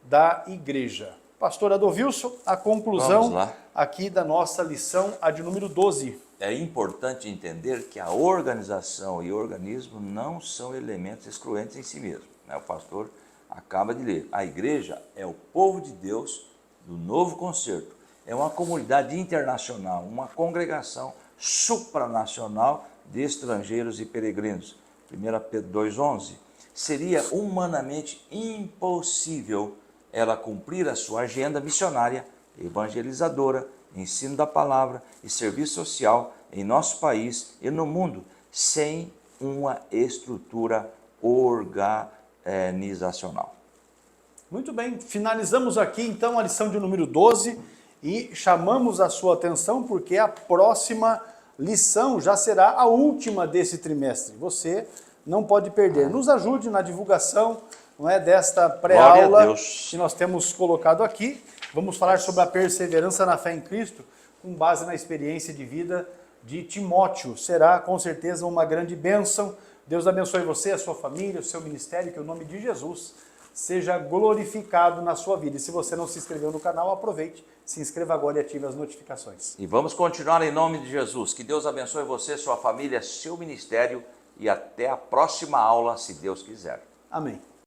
da igreja. Pastor Adovilson, a conclusão aqui da nossa lição, a de número 12. É importante entender que a organização e o organismo não são elementos excluentes em si mesmos. O pastor acaba de ler. A igreja é o povo de Deus do novo concerto. É uma comunidade internacional, uma congregação supranacional de estrangeiros e peregrinos. 1 Pedro 2,11. Seria humanamente impossível ela cumprir a sua agenda missionária, evangelizadora, ensino da palavra e serviço social em nosso país e no mundo, sem uma estrutura organizacional. Muito bem, finalizamos aqui então a lição de número 12 e chamamos a sua atenção porque a próxima lição já será a última desse trimestre. Você não pode perder. Nos ajude na divulgação, não é, desta pré-aula que nós temos colocado aqui. Vamos falar sobre a perseverança na fé em Cristo, com base na experiência de vida de Timóteo. Será com certeza uma grande bênção. Deus abençoe você, a sua família, o seu ministério, que o nome de Jesus seja glorificado na sua vida. E se você não se inscreveu no canal, aproveite, se inscreva agora e ative as notificações. E vamos continuar em nome de Jesus. Que Deus abençoe você, sua família, seu ministério e até a próxima aula, se Deus quiser. Amém.